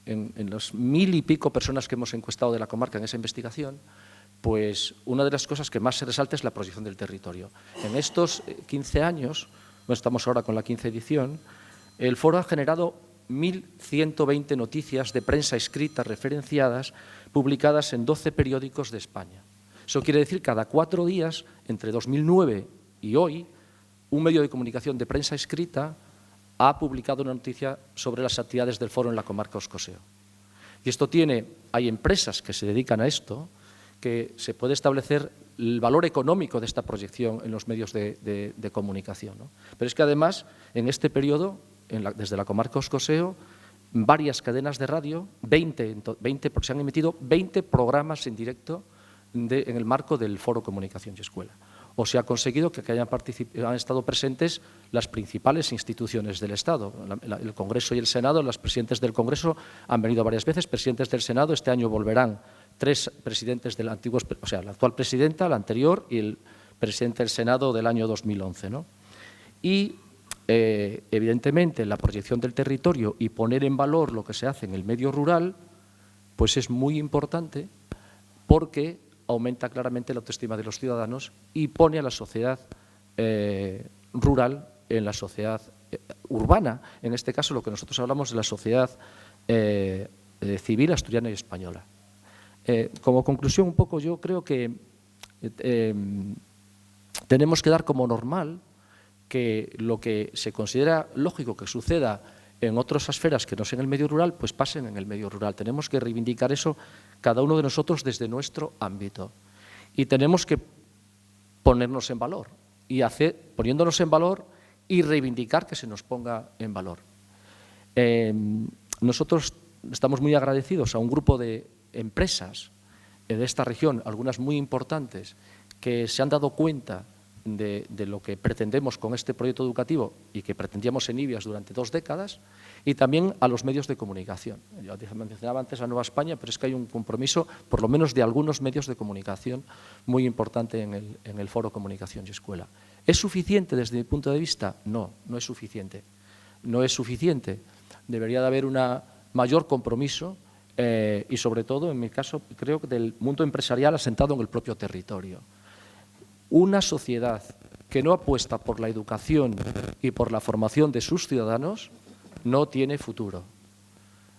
en los 1000 y pico personas que hemos encuestado de la comarca en esa investigación, pues una de las cosas que más se resalta es la proyección del territorio. En estos 15 años, bueno, estamos ahora con la 15ª edición, el foro ha generado 1.120 noticias de prensa escrita referenciadas, publicadas en 12 periódicos de España. Eso quiere decir que cada 4 días, entre 2009 y hoy, un medio de comunicación de prensa escrita ha publicado una noticia sobre las actividades del foro en la comarca Oscoseo. Y esto hay empresas que se dedican a esto, que se puede establecer el valor económico de esta proyección en los medios de comunicación, ¿no? Pero es que además, en este periodo, desde la comarca Oscoseo, varias cadenas de radio, 20 porque se han emitido 20 programas en directo en el marco del Foro Comunicación y Escuela. O se ha conseguido que han estado presentes las principales instituciones del Estado, el Congreso y el Senado. Los presidentes del Congreso han venido varias veces, presidentes del Senado, este año volverán 3 presidentes del antiguo, o sea, la actual presidenta, la anterior y el presidente del Senado del año 2011, ¿no? Y, evidentemente, la proyección del territorio y poner en valor lo que se hace en el medio rural, pues es muy importante porque aumenta claramente la autoestima de los ciudadanos y pone a la sociedad rural en la sociedad urbana. En este caso, lo que nosotros hablamos es la sociedad civil asturiana y española. Como conclusión, un poco, yo creo que tenemos que dar como normal que lo que se considera lógico que suceda en otras esferas que no sean en el medio rural, pues pasen en el medio rural. Tenemos que reivindicar eso cada uno de nosotros desde nuestro ámbito. Y tenemos que ponernos en valor y poniéndonos en valor y reivindicar que se nos ponga en valor. Nosotros estamos muy agradecidos a un grupo de empresas de esta región, algunas muy importantes, que se han dado cuenta de lo que pretendemos con este proyecto educativo y que pretendíamos en IBIAS durante 2 décadas, y también a los medios de comunicación. Yo mencionaba antes a Nueva España, pero es que hay un compromiso, por lo menos de algunos medios de comunicación, muy importante en el Foro Comunicación y Escuela. ¿Es suficiente desde mi punto de vista? No, no es suficiente. No es suficiente. Debería de haber un mayor compromiso y, sobre todo, en mi caso, creo que del mundo empresarial asentado en el propio territorio. Una sociedad que no apuesta por la educación y por la formación de sus ciudadanos no tiene futuro.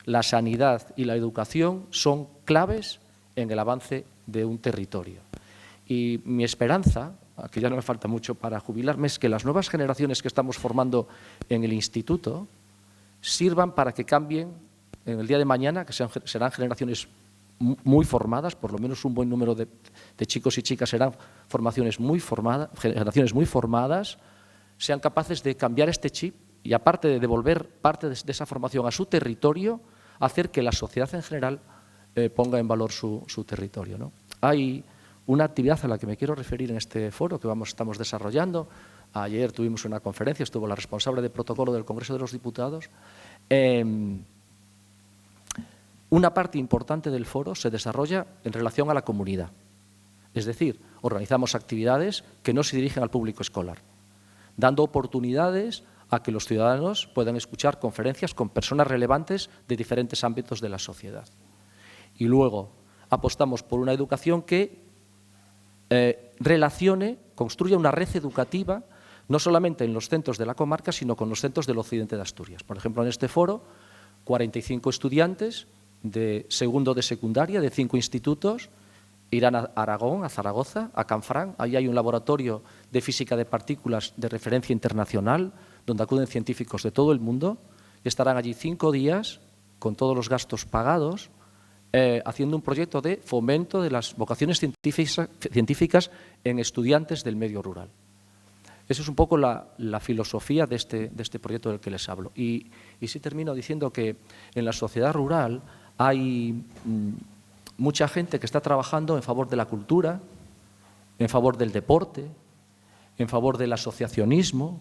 La sanidad y la educación son claves en el avance de un territorio. Y mi esperanza, que ya no me falta mucho para jubilarme, es que las nuevas generaciones que estamos formando en el instituto sirvan para que cambien en el día de mañana, que serán generaciones muy formadas, por lo menos un buen número de chicos y chicas serán generaciones muy formadas, sean capaces de cambiar este chip y, aparte de devolver parte de esa formación a su territorio, hacer que la sociedad en general ponga en valor su territorio, ¿no? Hay una actividad a la que me quiero referir en este foro que estamos desarrollando. Ayer tuvimos una conferencia, estuvo la responsable de protocolo del Congreso de los Diputados. Una parte importante del foro se desarrolla en relación a la comunidad. Es decir, organizamos actividades que no se dirigen al público escolar, dando oportunidades a que los ciudadanos puedan escuchar conferencias con personas relevantes de diferentes ámbitos de la sociedad. Y luego apostamos por una educación que construya una red educativa, no solamente en los centros de la comarca, sino con los centros del occidente de Asturias. Por ejemplo, en este foro, 45 estudiantes de segundo de secundaria, de 5 institutos, irán a Aragón, a Zaragoza, a Canfrán. Ahí hay un laboratorio de física de partículas de referencia internacional, donde acuden científicos de todo el mundo, y estarán allí 5 días, con todos los gastos pagados, haciendo un proyecto de fomento de las vocaciones científicas en estudiantes del medio rural. Esa es un poco la filosofía de este proyecto del que les hablo. Y sí termino diciendo que en la sociedad rural hay mucha gente que está trabajando en favor de la cultura, en favor del deporte, en favor del asociacionismo,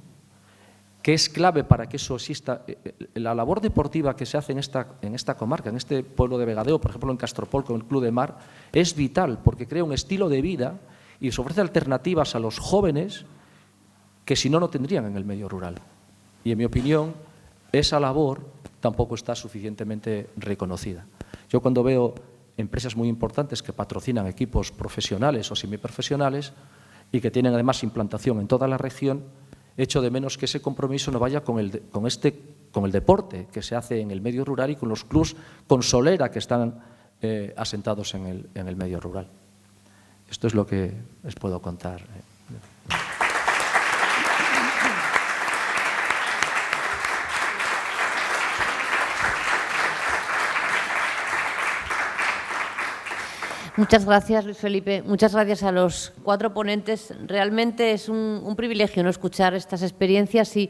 que es clave para que eso exista. La labor deportiva que se hace en esta comarca, en este pueblo de Vegadeo, por ejemplo en Castropol con el Club de Mar, es vital porque crea un estilo de vida y les ofrece alternativas a los jóvenes que si no, no tendrían en el medio rural. Y en mi opinión, esa labor tampoco está suficientemente reconocida. Yo cuando veo empresas muy importantes que patrocinan equipos profesionales o semiprofesionales y que tienen además implantación en toda la región, echo de menos que ese compromiso no vaya con el deporte que se hace en el medio rural y con los clubs con solera que están asentados en el medio rural. Esto es lo que les puedo contar. Muchas gracias, Luis Felipe. Muchas gracias a los 4 ponentes. Realmente es un privilegio, ¿no?, escuchar estas experiencias. Y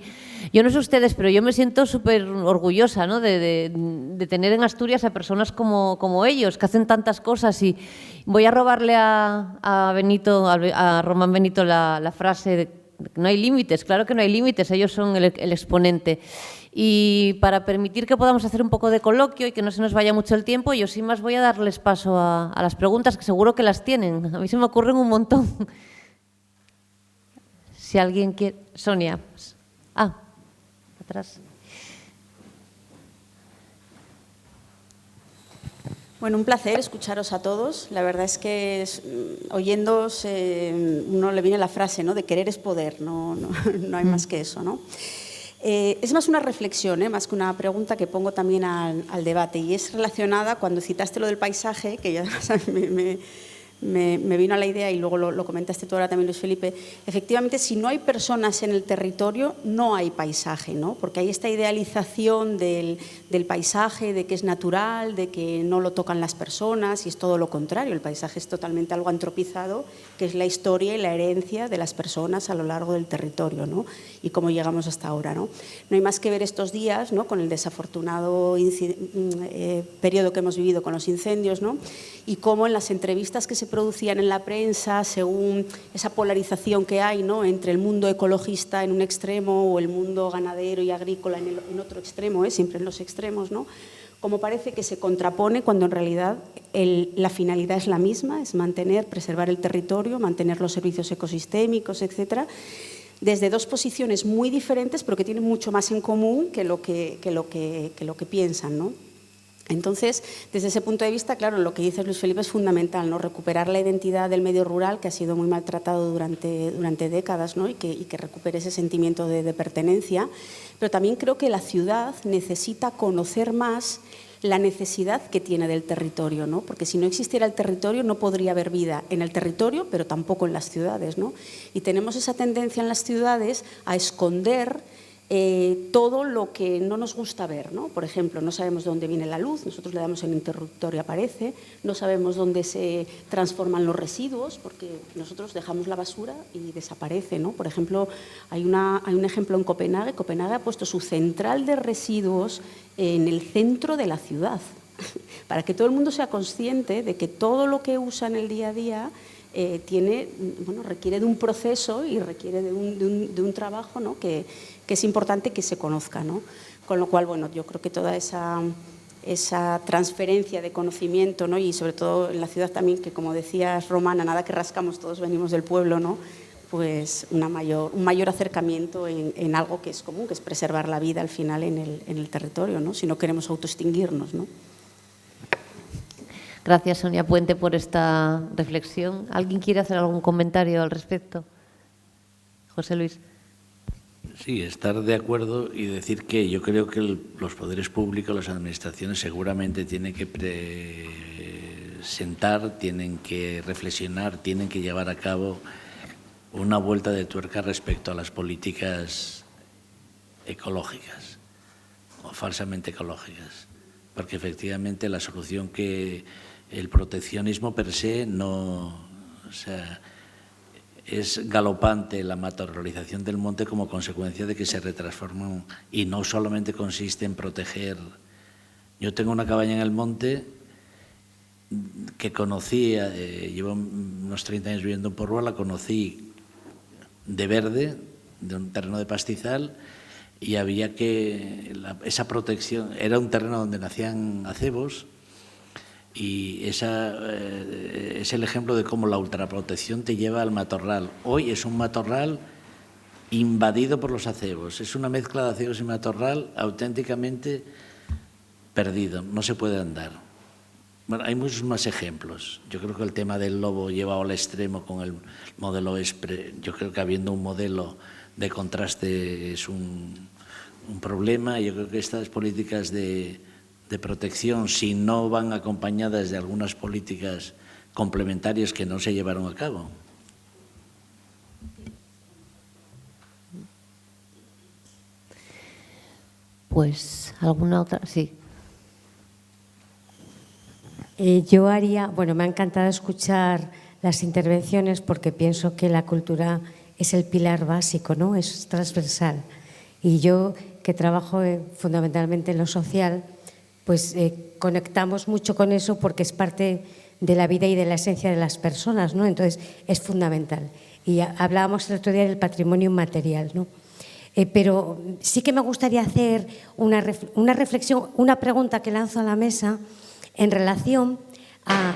yo no sé ustedes, pero yo me siento súper orgullosa, ¿no?, de tener en Asturias a personas como ellos, que hacen tantas cosas. Y voy a robarle a Benito, a Román Benito, la frase de que no hay límites. Claro que no hay límites, ellos son el exponente. Y para permitir que podamos hacer un poco de coloquio y que no se nos vaya mucho el tiempo, yo sin más voy a darles paso a las preguntas, que seguro que las tienen. A mí se me ocurren un montón. Si alguien quiere... Sonia. Atrás. Bueno, un placer escucharos a todos. La verdad es que oyéndoos uno le viene la frase, ¿no?, de querer es poder, no hay más que eso, ¿no? Es más una reflexión, más que una pregunta que pongo también al debate, y es relacionada cuando citaste lo del paisaje, que ya me vino a la idea y luego lo comentaste tú ahora también, Luis Felipe. Efectivamente, si no hay personas en el territorio, no hay paisaje, ¿no? Porque hay esta idealización del paisaje, de que es natural, de que no lo tocan las personas, y es todo lo contrario. El paisaje es totalmente algo antropizado, que es la historia y la herencia de las personas a lo largo del territorio, ¿no? Y cómo llegamos hasta ahora, ¿no? No hay más que ver estos días, ¿no?, con el desafortunado periodo que hemos vivido con los incendios, ¿no?, y cómo en las entrevistas que se producían en la prensa, según esa polarización que hay, ¿no?, entre el mundo ecologista en un extremo o el mundo ganadero y agrícola en otro extremo, siempre en los extremos, ¿no?, como parece que se contrapone cuando en realidad la finalidad es la misma, es preservar el territorio, mantener los servicios ecosistémicos, etcétera, desde 2 posiciones muy diferentes, pero que tienen mucho más en común que lo que piensan, ¿no? Entonces, desde ese punto de vista, claro, lo que dices, Luis Felipe, es fundamental, ¿no?, recuperar la identidad del medio rural, que ha sido muy maltratado durante décadas, ¿no?, y que recupere ese sentimiento de pertenencia. Pero también creo que la ciudad necesita conocer más la necesidad que tiene del territorio, ¿no?, porque si no existiera el territorio no podría haber vida en el territorio, pero tampoco en las ciudades, ¿no? Y tenemos esa tendencia en las ciudades a esconder todo lo que no nos gusta ver, ¿no? Por ejemplo, no sabemos de dónde viene la luz, nosotros le damos el interruptor y aparece, no sabemos dónde se transforman los residuos, porque nosotros dejamos la basura y desaparece, ¿no? Por ejemplo, hay un ejemplo en Copenhague. Copenhague ha puesto su central de residuos en el centro de la ciudad, para que todo el mundo sea consciente de que todo lo que usa en el día a día requiere de un proceso y requiere de un trabajo, ¿no?, que es importante que se conozca, ¿no? Con lo cual, bueno, yo creo que toda esa transferencia de conocimiento, ¿no?, y sobre todo en la ciudad también, que como decías, Romana, nada que rascamos, todos venimos del pueblo, ¿no?, pues un mayor acercamiento en algo que es común, que es preservar la vida al final en el territorio, ¿no?, si no queremos autoextinguirnos, ¿no? Gracias, Sonia Puente, por esta reflexión. ¿Alguien quiere hacer algún comentario al respecto? José Luis. Sí, estar de acuerdo y decir que yo creo que los poderes públicos, las administraciones seguramente tienen que sentar, tienen que reflexionar, tienen que llevar a cabo una vuelta de tuerca respecto a las políticas ecológicas o falsamente ecológicas, porque efectivamente la solución que el proteccionismo per se no, o sea, es galopante la matorralización del monte como consecuencia de que se retransforman, y no solamente consiste en proteger. Yo tengo una cabaña en el monte que conocí, llevo unos 30 años viviendo en Porrúa, la conocí de verde, de un terreno de pastizal, y había esa protección, era un terreno donde nacían acebos, y es el ejemplo de cómo la ultraprotección te lleva al matorral. Hoy es un matorral invadido por los acebos, es una mezcla de acebos y matorral auténticamente perdido, no se puede andar. Bueno, hay muchos más ejemplos. Yo creo que el tema del lobo llevado al extremo con el modelo ESPRE, yo creo que habiendo un modelo de contraste es un problema. Yo creo que estas políticas de protección, si no van acompañadas de algunas políticas complementarias que no se llevaron a cabo. Pues, ¿alguna otra? Sí. Me ha encantado escuchar las intervenciones porque pienso que la cultura es el pilar básico, ¿no? Es transversal. Y yo, que trabajo fundamentalmente en lo social, pues conectamos mucho con eso porque es parte de la vida y de la esencia de las personas, ¿no? Entonces, es fundamental. Y hablábamos el otro día del patrimonio inmaterial, ¿no? Pero sí que me gustaría hacer una reflexión, una pregunta que lanzo a la mesa en relación a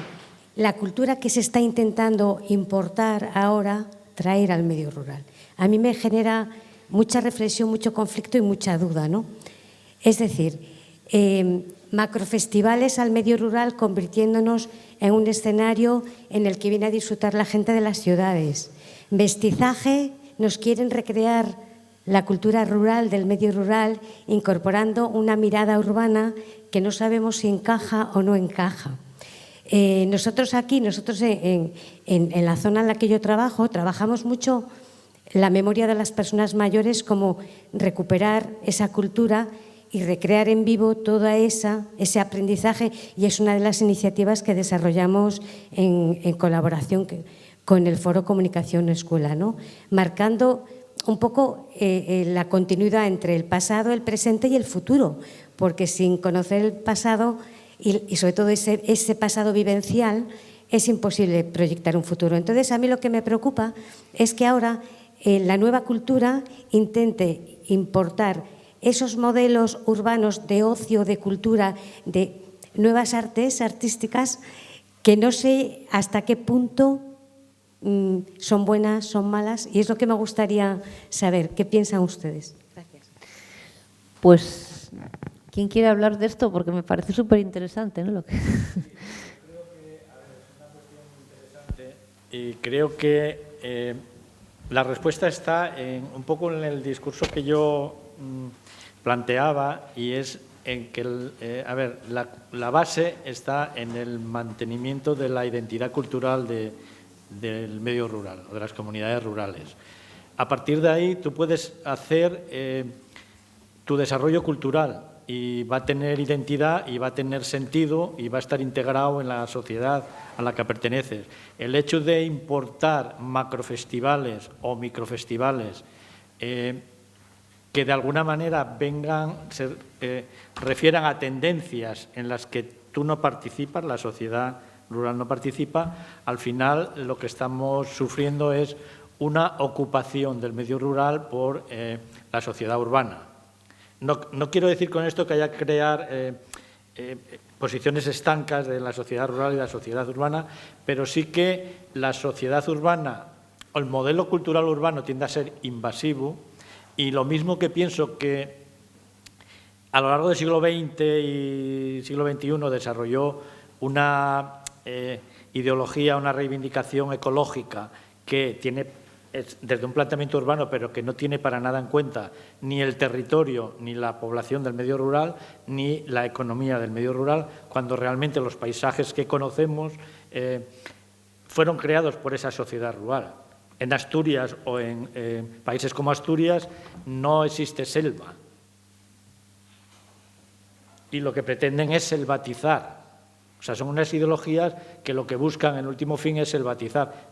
la cultura que se está intentando importar ahora, traer al medio rural. A mí me genera mucha reflexión, mucho conflicto y mucha duda, ¿no? Es decir, macrofestivales al medio rural convirtiéndonos en un escenario en el que viene a disfrutar la gente de las ciudades. Mestizaje, nos quieren recrear la cultura rural del medio rural incorporando una mirada urbana que no sabemos si encaja o no encaja. Nosotros en la zona en la que yo trabajo, trabajamos mucho la memoria de las personas mayores, como recuperar esa cultura y recrear en vivo todo ese aprendizaje, y es una de las iniciativas que desarrollamos en colaboración con el Foro Comunicación Escuela, ¿no? Marcando un poco la continuidad entre el pasado, el presente y el futuro, porque sin conocer el pasado y sobre todo ese pasado vivencial es imposible proyectar un futuro. Entonces, a mí lo que me preocupa es que ahora la nueva cultura intente importar esos modelos urbanos de ocio, de cultura, de nuevas artes artísticas que no sé hasta qué punto son buenas, son malas, y es lo que me gustaría saber. ¿Qué piensan ustedes? Gracias. Pues, ¿quién quiere hablar de esto? Porque me parece súper interesante, ¿no? Y creo que la respuesta está un poco en el discurso que yo planteaba, y es en que, la base está en el mantenimiento de la identidad cultural del medio rural o de las comunidades rurales. A partir de ahí tú puedes hacer tu desarrollo cultural y va a tener identidad y va a tener sentido y va a estar integrado en la sociedad a la que perteneces. El hecho de importar macrofestivales o microfestivales que de alguna manera se refieran a tendencias en las que tú no participas, la sociedad rural no participa, al final lo que estamos sufriendo es una ocupación del medio rural por la sociedad urbana. No quiero decir con esto que haya que crear posiciones estancas de la sociedad rural y la sociedad urbana, pero sí que la sociedad urbana o el modelo cultural urbano tiende a ser invasivo, y lo mismo que pienso que a lo largo del siglo XX y siglo XXI desarrolló una ideología, una reivindicación ecológica que tiene desde un planteamiento urbano, pero que no tiene para nada en cuenta ni el territorio, ni la población del medio rural, ni la economía del medio rural, cuando realmente los paisajes que conocemos fueron creados por esa sociedad rural. En Asturias o en países como Asturias no existe selva, y lo que pretenden es selvatizar. O sea, son unas ideologías que lo que buscan en último fin es selvatizar.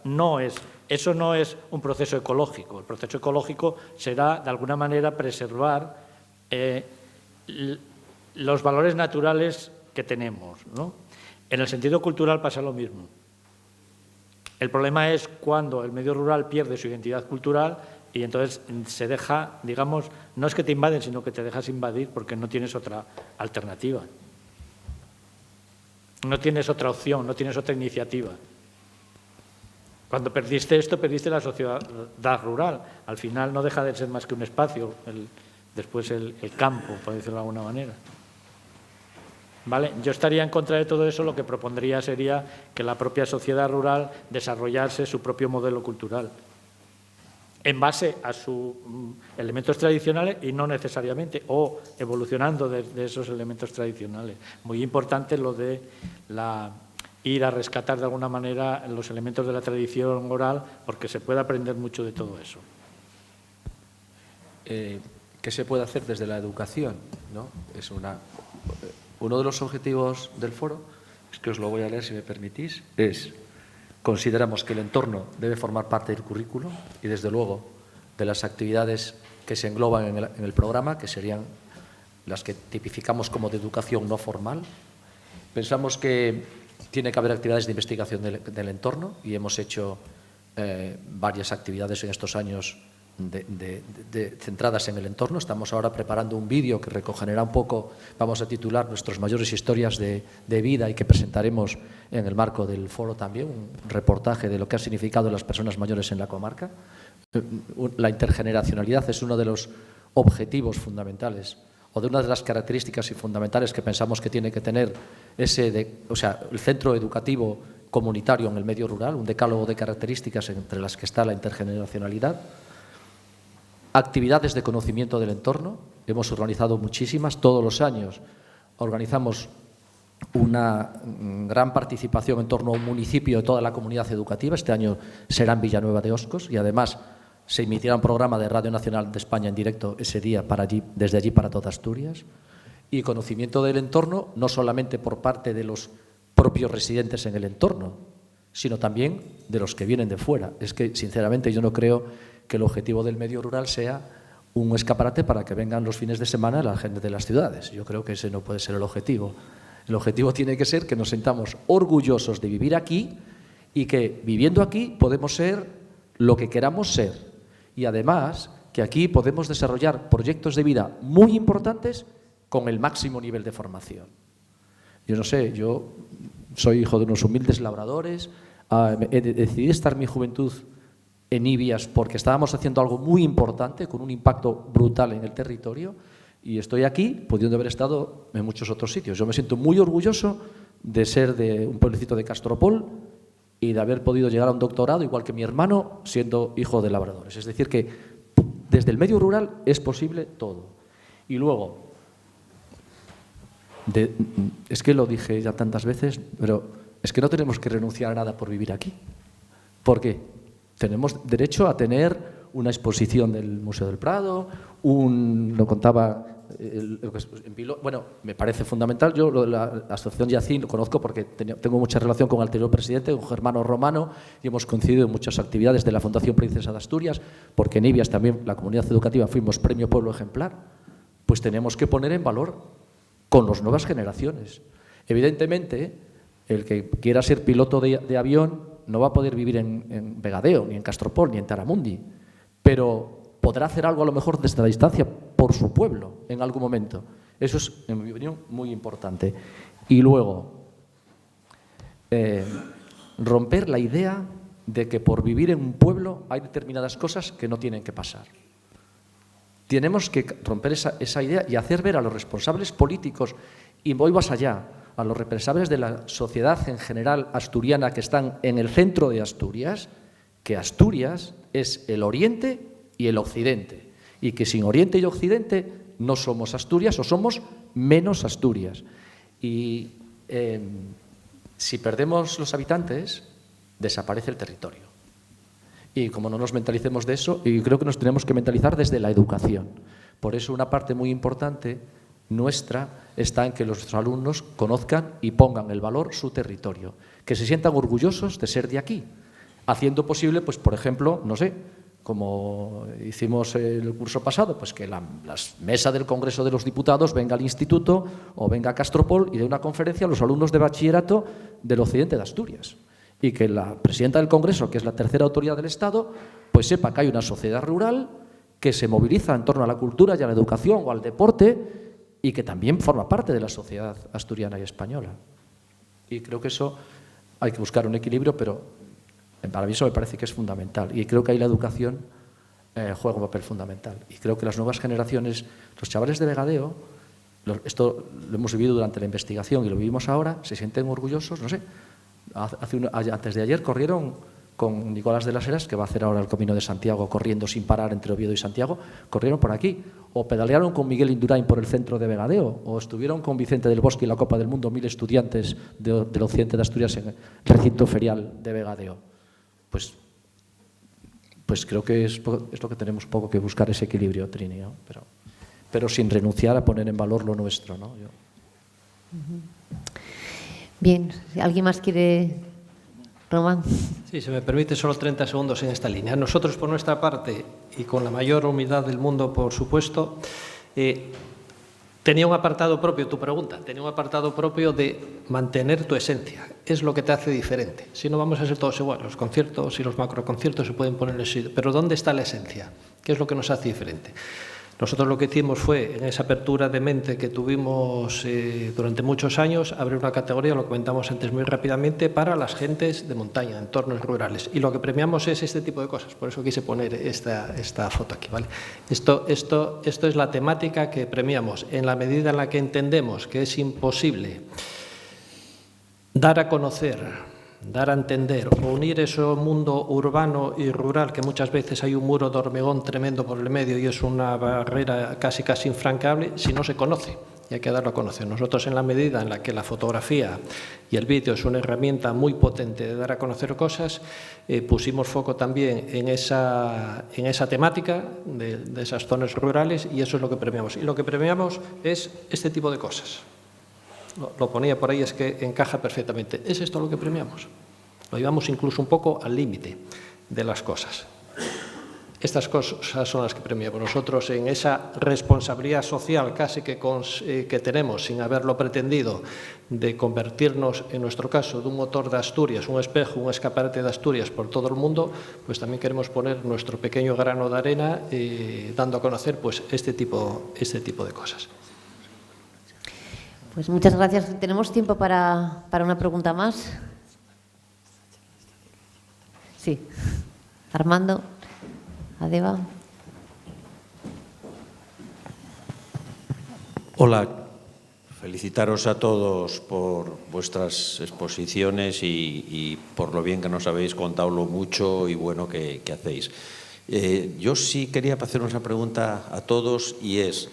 Eso no es un proceso ecológico. El proceso ecológico será, de alguna manera, preservar los valores naturales que tenemos, ¿no? En el sentido cultural pasa lo mismo. El problema es cuando el medio rural pierde su identidad cultural y entonces se deja, digamos, no es que te invaden, sino que te dejas invadir porque no tienes otra alternativa. No tienes otra opción, no tienes otra iniciativa. Cuando perdiste esto, perdiste la sociedad rural. Al final no deja de ser más que un espacio, después el campo, por decirlo de alguna manera. ¿Vale? Yo estaría en contra de todo eso. Lo que propondría sería que la propia sociedad rural desarrollase su propio modelo cultural en base a sus elementos tradicionales y no necesariamente, o evolucionando de esos elementos tradicionales. Muy importante lo de ir a rescatar de alguna manera los elementos de la tradición oral, porque se puede aprender mucho de todo eso. ¿Qué se puede hacer desde la educación? ¿No? Es uno de los objetivos del foro es que os lo voy a leer si me permitís, consideramos que el entorno debe formar parte del currículo y, desde luego, de las actividades que se engloban en el programa, que serían las que tipificamos como de educación no formal. Pensamos que tiene que haber actividades de investigación del entorno y hemos hecho varias actividades en estos años centradas en el entorno. Estamos ahora preparando un vídeo que recogerá un poco, vamos a titular Nuestras mayores historias de vida, y que presentaremos en el marco del foro también, un reportaje de lo que ha significado las personas mayores en la comarca. La intergeneracionalidad es uno de los objetivos fundamentales, o de una de las características fundamentales que pensamos que tiene que tener el centro educativo comunitario en el medio rural, un decálogo de características entre las que está la intergeneracionalidad. Actividades de conocimiento del entorno, hemos organizado muchísimas, todos los años organizamos una gran participación en torno a un municipio de toda la comunidad educativa. Este año será en Villanueva de Oscos y además se emitirá un programa de Radio Nacional de España en directo ese día desde allí para toda Asturias. Y conocimiento del entorno no solamente por parte de los propios residentes en el entorno, sino también de los que vienen de fuera. Es que, sinceramente, yo no creo que el objetivo del medio rural sea un escaparate para que vengan los fines de semana la gente de las ciudades. Yo creo que ese no puede ser el objetivo. El objetivo tiene que ser que nos sintamos orgullosos de vivir aquí y que, viviendo aquí, podemos ser lo que queramos ser. Y además, que aquí podemos desarrollar proyectos de vida muy importantes con el máximo nivel de formación. Yo no sé, yo soy hijo de unos humildes labradores, decidí estar mi juventud en Ibias porque estábamos haciendo algo muy importante, con un impacto brutal en el territorio, y estoy aquí pudiendo haber estado en muchos otros sitios. Yo me siento muy orgulloso de ser de un pueblecito de Castropol y de haber podido llegar a un doctorado, igual que mi hermano, siendo hijo de labradores. Es decir, que desde el medio rural es posible todo. Y luego, es que lo dije ya tantas veces, pero es que no tenemos que renunciar a nada por vivir aquí. ¿Por qué? Tenemos derecho a tener una exposición del Museo del Prado, lo contaba, bueno, me parece fundamental. Yo la asociación YACIN lo conozco porque tengo mucha relación con el anterior presidente, con Germano Romano, y hemos coincidido en muchas actividades de la Fundación Princesa de Asturias, porque en Ibias también, la comunidad educativa, fuimos Premio Pueblo Ejemplar. Pues tenemos que poner en valor con las nuevas generaciones. Evidentemente, el que quiera ser piloto de avión no va a poder vivir en Vegadeo, ni en Castropol, ni en Taramundi, pero podrá hacer algo a lo mejor desde la distancia por su pueblo en algún momento. Eso es, en mi opinión, muy importante. Y luego, romper la idea de que por vivir en un pueblo hay determinadas cosas que no tienen que pasar. Tenemos que romper esa idea y hacer ver a los responsables políticos, y voy más allá, a los responsables de la sociedad en general asturiana que están en el centro de Asturias, que Asturias es el oriente y el occidente, y que sin oriente y occidente no somos Asturias, o somos menos Asturias. Y si perdemos los habitantes, desaparece el territorio. Y como no nos mentalicemos de eso, y creo que nos tenemos que mentalizar desde la educación. Por eso una parte muy importante nuestra está en que los alumnos conozcan y pongan el valor su territorio, que se sientan orgullosos de ser de aquí, haciendo posible, pues por ejemplo, no sé, como hicimos el curso pasado, pues que la mesa del Congreso de los Diputados venga al instituto o venga a Castropol y dé una conferencia a los alumnos de bachillerato del occidente de Asturias. Y que la presidenta del Congreso, que es la tercera autoridad del Estado, pues sepa que hay una sociedad rural que se moviliza en torno a la cultura y a la educación o al deporte, y que también forma parte de la sociedad asturiana y española. Y creo que eso hay que buscar un equilibrio, pero para mí eso me parece que es fundamental. Y creo que ahí la educación juega un papel fundamental. Y creo que las nuevas generaciones, los chavales de Vegadeo, esto lo hemos vivido durante la investigación y lo vivimos ahora, se sienten orgullosos, no sé. Antes de ayer corrieron con Nicolás de las Heras, que va a hacer ahora el Camino de Santiago, corriendo sin parar entre Oviedo y Santiago, corrieron por aquí, o pedalearon con Miguel Indurain por el centro de Vegadeo, o estuvieron con Vicente del Bosque y la Copa del Mundo, 1000 estudiantes del occidente de Asturias en el recinto ferial de Vegadeo. Pues creo que es lo que tenemos un poco que buscar, ese equilibrio, Trini, ¿no? Pero sin renunciar a poner en valor lo nuestro, ¿no? Bien, ¿alguien más quiere? Román. Sí, si me permite, solo 30 segundos en esta línea. Nosotros, por nuestra parte, y con la mayor humildad del mundo, por supuesto, tenía un apartado propio, tu pregunta, tenía un apartado propio de mantener tu esencia. Es lo que te hace diferente. Si no, vamos a ser todos iguales. Los conciertos y los macroconciertos se pueden poner en el sitio. Pero ¿dónde está la esencia? ¿Qué es lo que nos hace diferente? Nosotros lo que hicimos fue, en esa apertura de mente que tuvimos durante muchos años, abrir una categoría, lo comentamos antes muy rápidamente, para las gentes de montaña, entornos rurales. Y lo que premiamos es este tipo de cosas. Por eso quise poner esta foto aquí, ¿vale? Esto es la temática que premiamos. En la medida en la que entendemos que es imposible dar a conocer, dar a entender o unir ese mundo urbano y rural, que muchas veces hay un muro de hormigón tremendo por el medio y es una barrera casi infranqueable, si no se conoce, y hay que darlo a conocer. Nosotros, en la medida en la que la fotografía y el vídeo es una herramienta muy potente de dar a conocer cosas, pusimos foco también en esa temática de esas zonas rurales, y eso es lo que premiamos. Y lo que premiamos es este tipo de cosas. Lo ponía por ahí, es que encaja perfectamente. ¿Es esto lo que premiamos? Lo llevamos incluso un poco al límite de las cosas. Estas cosas son las que premiamos. Nosotros, en esa responsabilidad social casi que tenemos, sin haberlo pretendido, de convertirnos, en nuestro caso, de un motor de Asturias, un espejo, un escaparate de Asturias por todo el mundo, pues también queremos poner nuestro pequeño grano de arena, dando a conocer pues este tipo de cosas. Pues muchas gracias. ¿Tenemos tiempo para una pregunta más? Sí. Armando, Adeba. Hola, felicitaros a todos por vuestras exposiciones y por lo bien que nos habéis contado, lo mucho y bueno que hacéis. Yo sí quería hacer una pregunta a todos, y es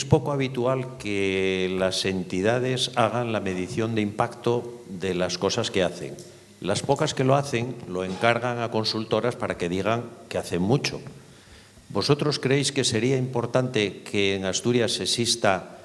poco habitual que las entidades hagan la medición de impacto de las cosas que hacen. Las pocas que lo hacen lo encargan a consultoras para que digan que hacen mucho. ¿Vosotros creéis que sería importante que en Asturias exista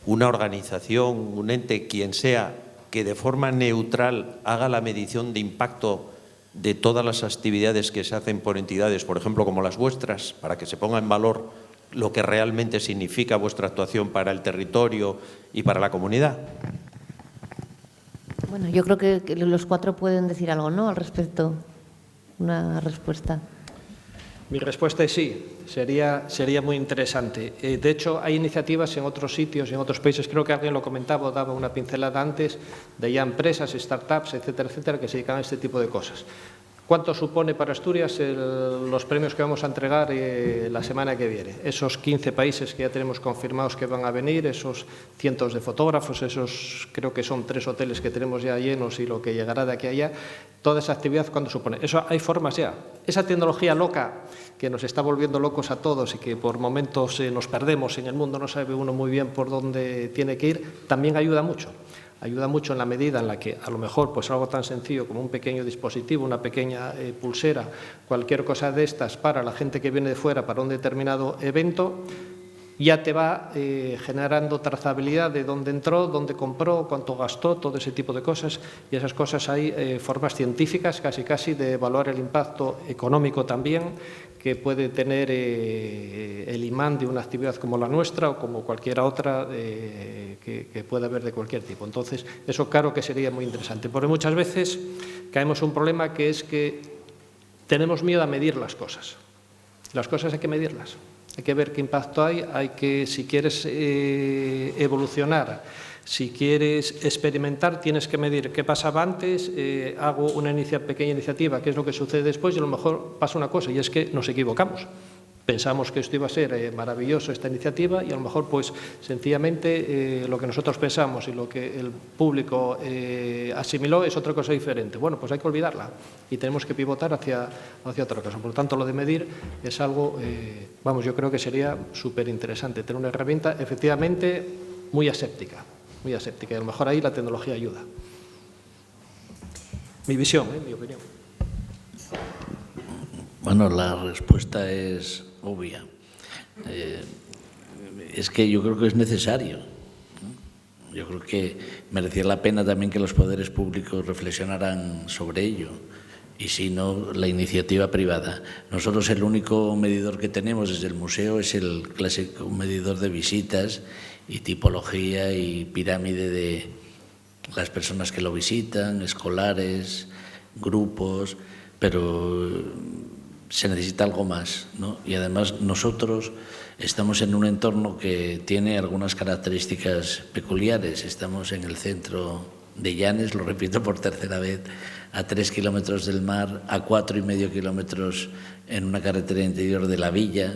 una organización, un ente, quien sea, que de forma neutral haga la medición de impacto de todas las actividades que se hacen por entidades, por ejemplo, como las vuestras, para que se ponga en valor lo que realmente significa vuestra actuación para el territorio y para la comunidad? Bueno, yo creo que los cuatro pueden decir algo, ¿no?, al respecto. Una respuesta. Mi respuesta es sí, sería muy interesante. De hecho, hay iniciativas en otros sitios, en otros países, creo que alguien lo comentaba o daba una pincelada antes, de ya empresas, startups, etcétera, que se dedican a este tipo de cosas. ¿Cuánto supone para Asturias los premios que vamos a entregar la semana que viene? Esos 15 países que ya tenemos confirmados que van a venir, esos cientos de fotógrafos, esos creo que son 3 hoteles que tenemos ya llenos y lo que llegará de aquí a allá, toda esa actividad, ¿cuánto supone? Eso hay formas ya. Esa tecnología loca que nos está volviendo locos a todos y que por momentos nos perdemos en el mundo, no sabe uno muy bien por dónde tiene que ir, también ayuda mucho. Ayuda mucho en la medida en la que a lo mejor pues algo tan sencillo como un pequeño dispositivo, una pequeña pulsera, cualquier cosa de estas para la gente que viene de fuera para un determinado evento, ya te va generando trazabilidad de dónde entró, dónde compró, cuánto gastó, todo ese tipo de cosas. Y esas cosas hay formas científicas casi de evaluar el impacto económico también que puede tener el imán de una actividad como la nuestra o como cualquier otra que pueda haber de cualquier tipo. Entonces, eso claro que sería muy interesante. Porque muchas veces caemos en un problema que es que tenemos miedo a medir las cosas. Las cosas hay que medirlas. Hay que ver qué impacto hay que, si quieres evolucionar, si quieres experimentar, tienes que medir qué pasaba antes, hago una pequeña iniciativa, qué es lo que sucede después, y a lo mejor pasa una cosa, y es que nos equivocamos. Pensamos que esto iba a ser maravilloso, esta iniciativa, y a lo mejor, pues, sencillamente, lo que nosotros pensamos y lo que el público asimiló es otra cosa diferente. Bueno, pues hay que olvidarla y tenemos que pivotar hacia otra cosa. Por lo tanto, lo de medir es algo, yo creo que sería súper interesante, tener una herramienta efectivamente muy aséptica, y a lo mejor ahí la tecnología ayuda. Mi visión, mi opinión. Bueno, la respuesta es obvia. Es que yo creo que es necesario. Yo creo que merecía la pena también que los poderes públicos reflexionaran sobre ello, y si no, la iniciativa privada. Nosotros el único medidor que tenemos desde el museo es el clásico medidor de visitas y tipología y pirámide de las personas que lo visitan, escolares, grupos, pero se necesita algo más, ¿no? Y además nosotros estamos en un entorno que tiene algunas características peculiares. Estamos en el centro de Llanes, lo repito por tercera vez, a 3 kilómetros del mar, a 4,5 kilómetros en una carretera interior de la villa,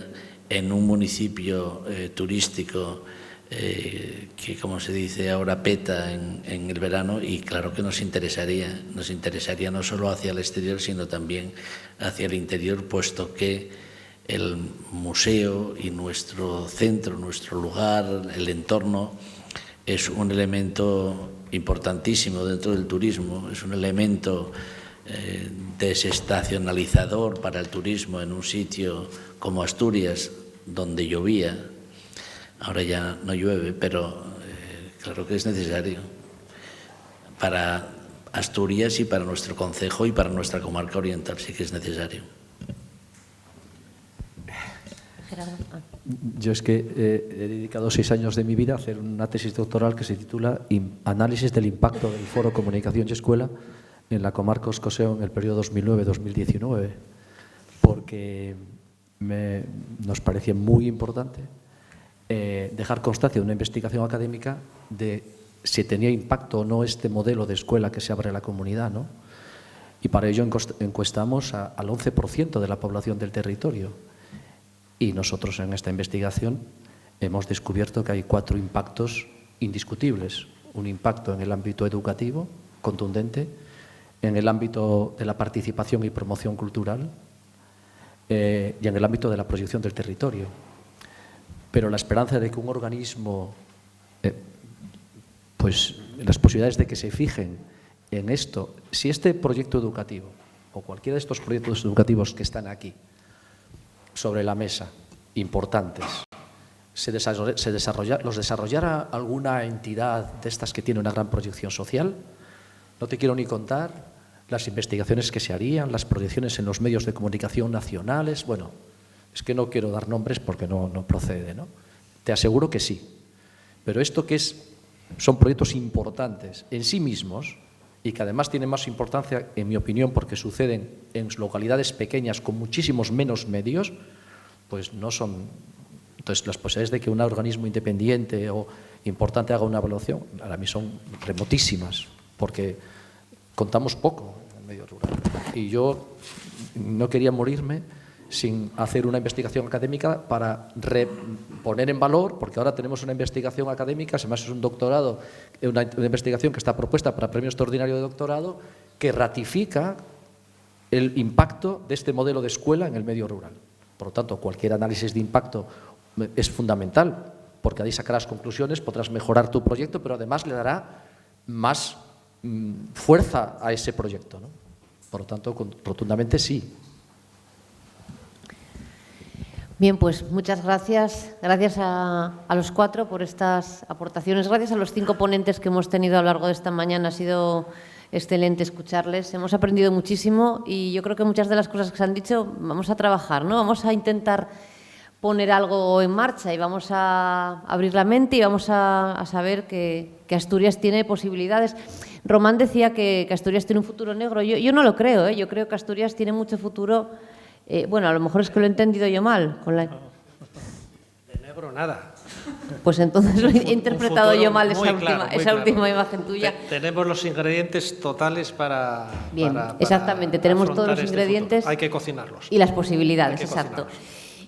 en un municipio turístico que, como se dice ahora, peta en el verano, y claro que nos interesaría no solo hacia el exterior, sino también hacia el interior, puesto que el museo y nuestro centro, nuestro lugar, el entorno, es un elemento importantísimo dentro del turismo, es un elemento desestacionalizador para el turismo en un sitio como Asturias, donde llovía. Ahora ya no llueve, pero claro que es necesario para Asturias y para nuestro concejo y para nuestra comarca oriental, sí que es necesario. Yo es que he dedicado 6 años de mi vida a hacer una tesis doctoral que se titula Análisis del impacto del Foro Comunicación y Escuela en la comarca Oscoseo en el periodo 2009-2019, porque nos parecía muy importante dejar constancia de una investigación académica de si tenía impacto o no este modelo de escuela que se abre a la comunidad, ¿no? Y para ello encuestamos al 11% de la población del territorio. Y nosotros en esta investigación hemos descubierto que hay 4 impactos indiscutibles. Un impacto en el ámbito educativo, contundente, en el ámbito de la participación y promoción cultural y en el ámbito de la proyección del territorio. Pero la esperanza de que un organismo, pues las posibilidades de que se fijen en esto, si este proyecto educativo o cualquiera de estos proyectos educativos que están aquí sobre la mesa, importantes, los desarrollara alguna entidad de estas que tiene una gran proyección social, no te quiero ni contar las investigaciones que se harían, las proyecciones en los medios de comunicación nacionales. Bueno, es que no quiero dar nombres porque no procede, ¿no? Te aseguro que sí. Pero esto que son proyectos importantes en sí mismos y que además tienen más importancia, en mi opinión, porque suceden en localidades pequeñas con muchísimos menos medios, pues no son. Entonces, las posibilidades de que un organismo independiente o importante haga una evaluación, para mí son remotísimas, porque contamos poco en el medio rural. Y yo no quería morirme sin hacer una investigación académica para poner en valor, porque ahora tenemos una investigación académica, además es un doctorado, una investigación que está propuesta para premio extraordinario de doctorado, que ratifica el impacto de este modelo de escuela en el medio rural. Por lo tanto, cualquier análisis de impacto es fundamental, porque ahí sacarás conclusiones, podrás mejorar tu proyecto, pero además le dará más fuerza a ese proyecto, ¿no? Por lo tanto, rotundamente sí. Bien, pues muchas gracias. Gracias a los 4 por estas aportaciones. Gracias a los 5 ponentes que hemos tenido a lo largo de esta mañana. Ha sido excelente escucharles. Hemos aprendido muchísimo y yo creo que muchas de las cosas que se han dicho vamos a trabajar, ¿no? Vamos a intentar poner algo en marcha y vamos a abrir la mente y vamos a saber que Asturias tiene posibilidades. Román decía que Asturias tiene un futuro negro. Yo no lo creo, ¿eh? Yo creo que Asturias tiene mucho futuro. Bueno, a lo mejor es que lo he entendido yo mal. De negro nada. Pues entonces lo he interpretado yo mal esa última imagen tuya. Tenemos los ingredientes totales para. Bien, exactamente. Tenemos todos los ingredientes. Hay que cocinarlos. Y las posibilidades, exacto.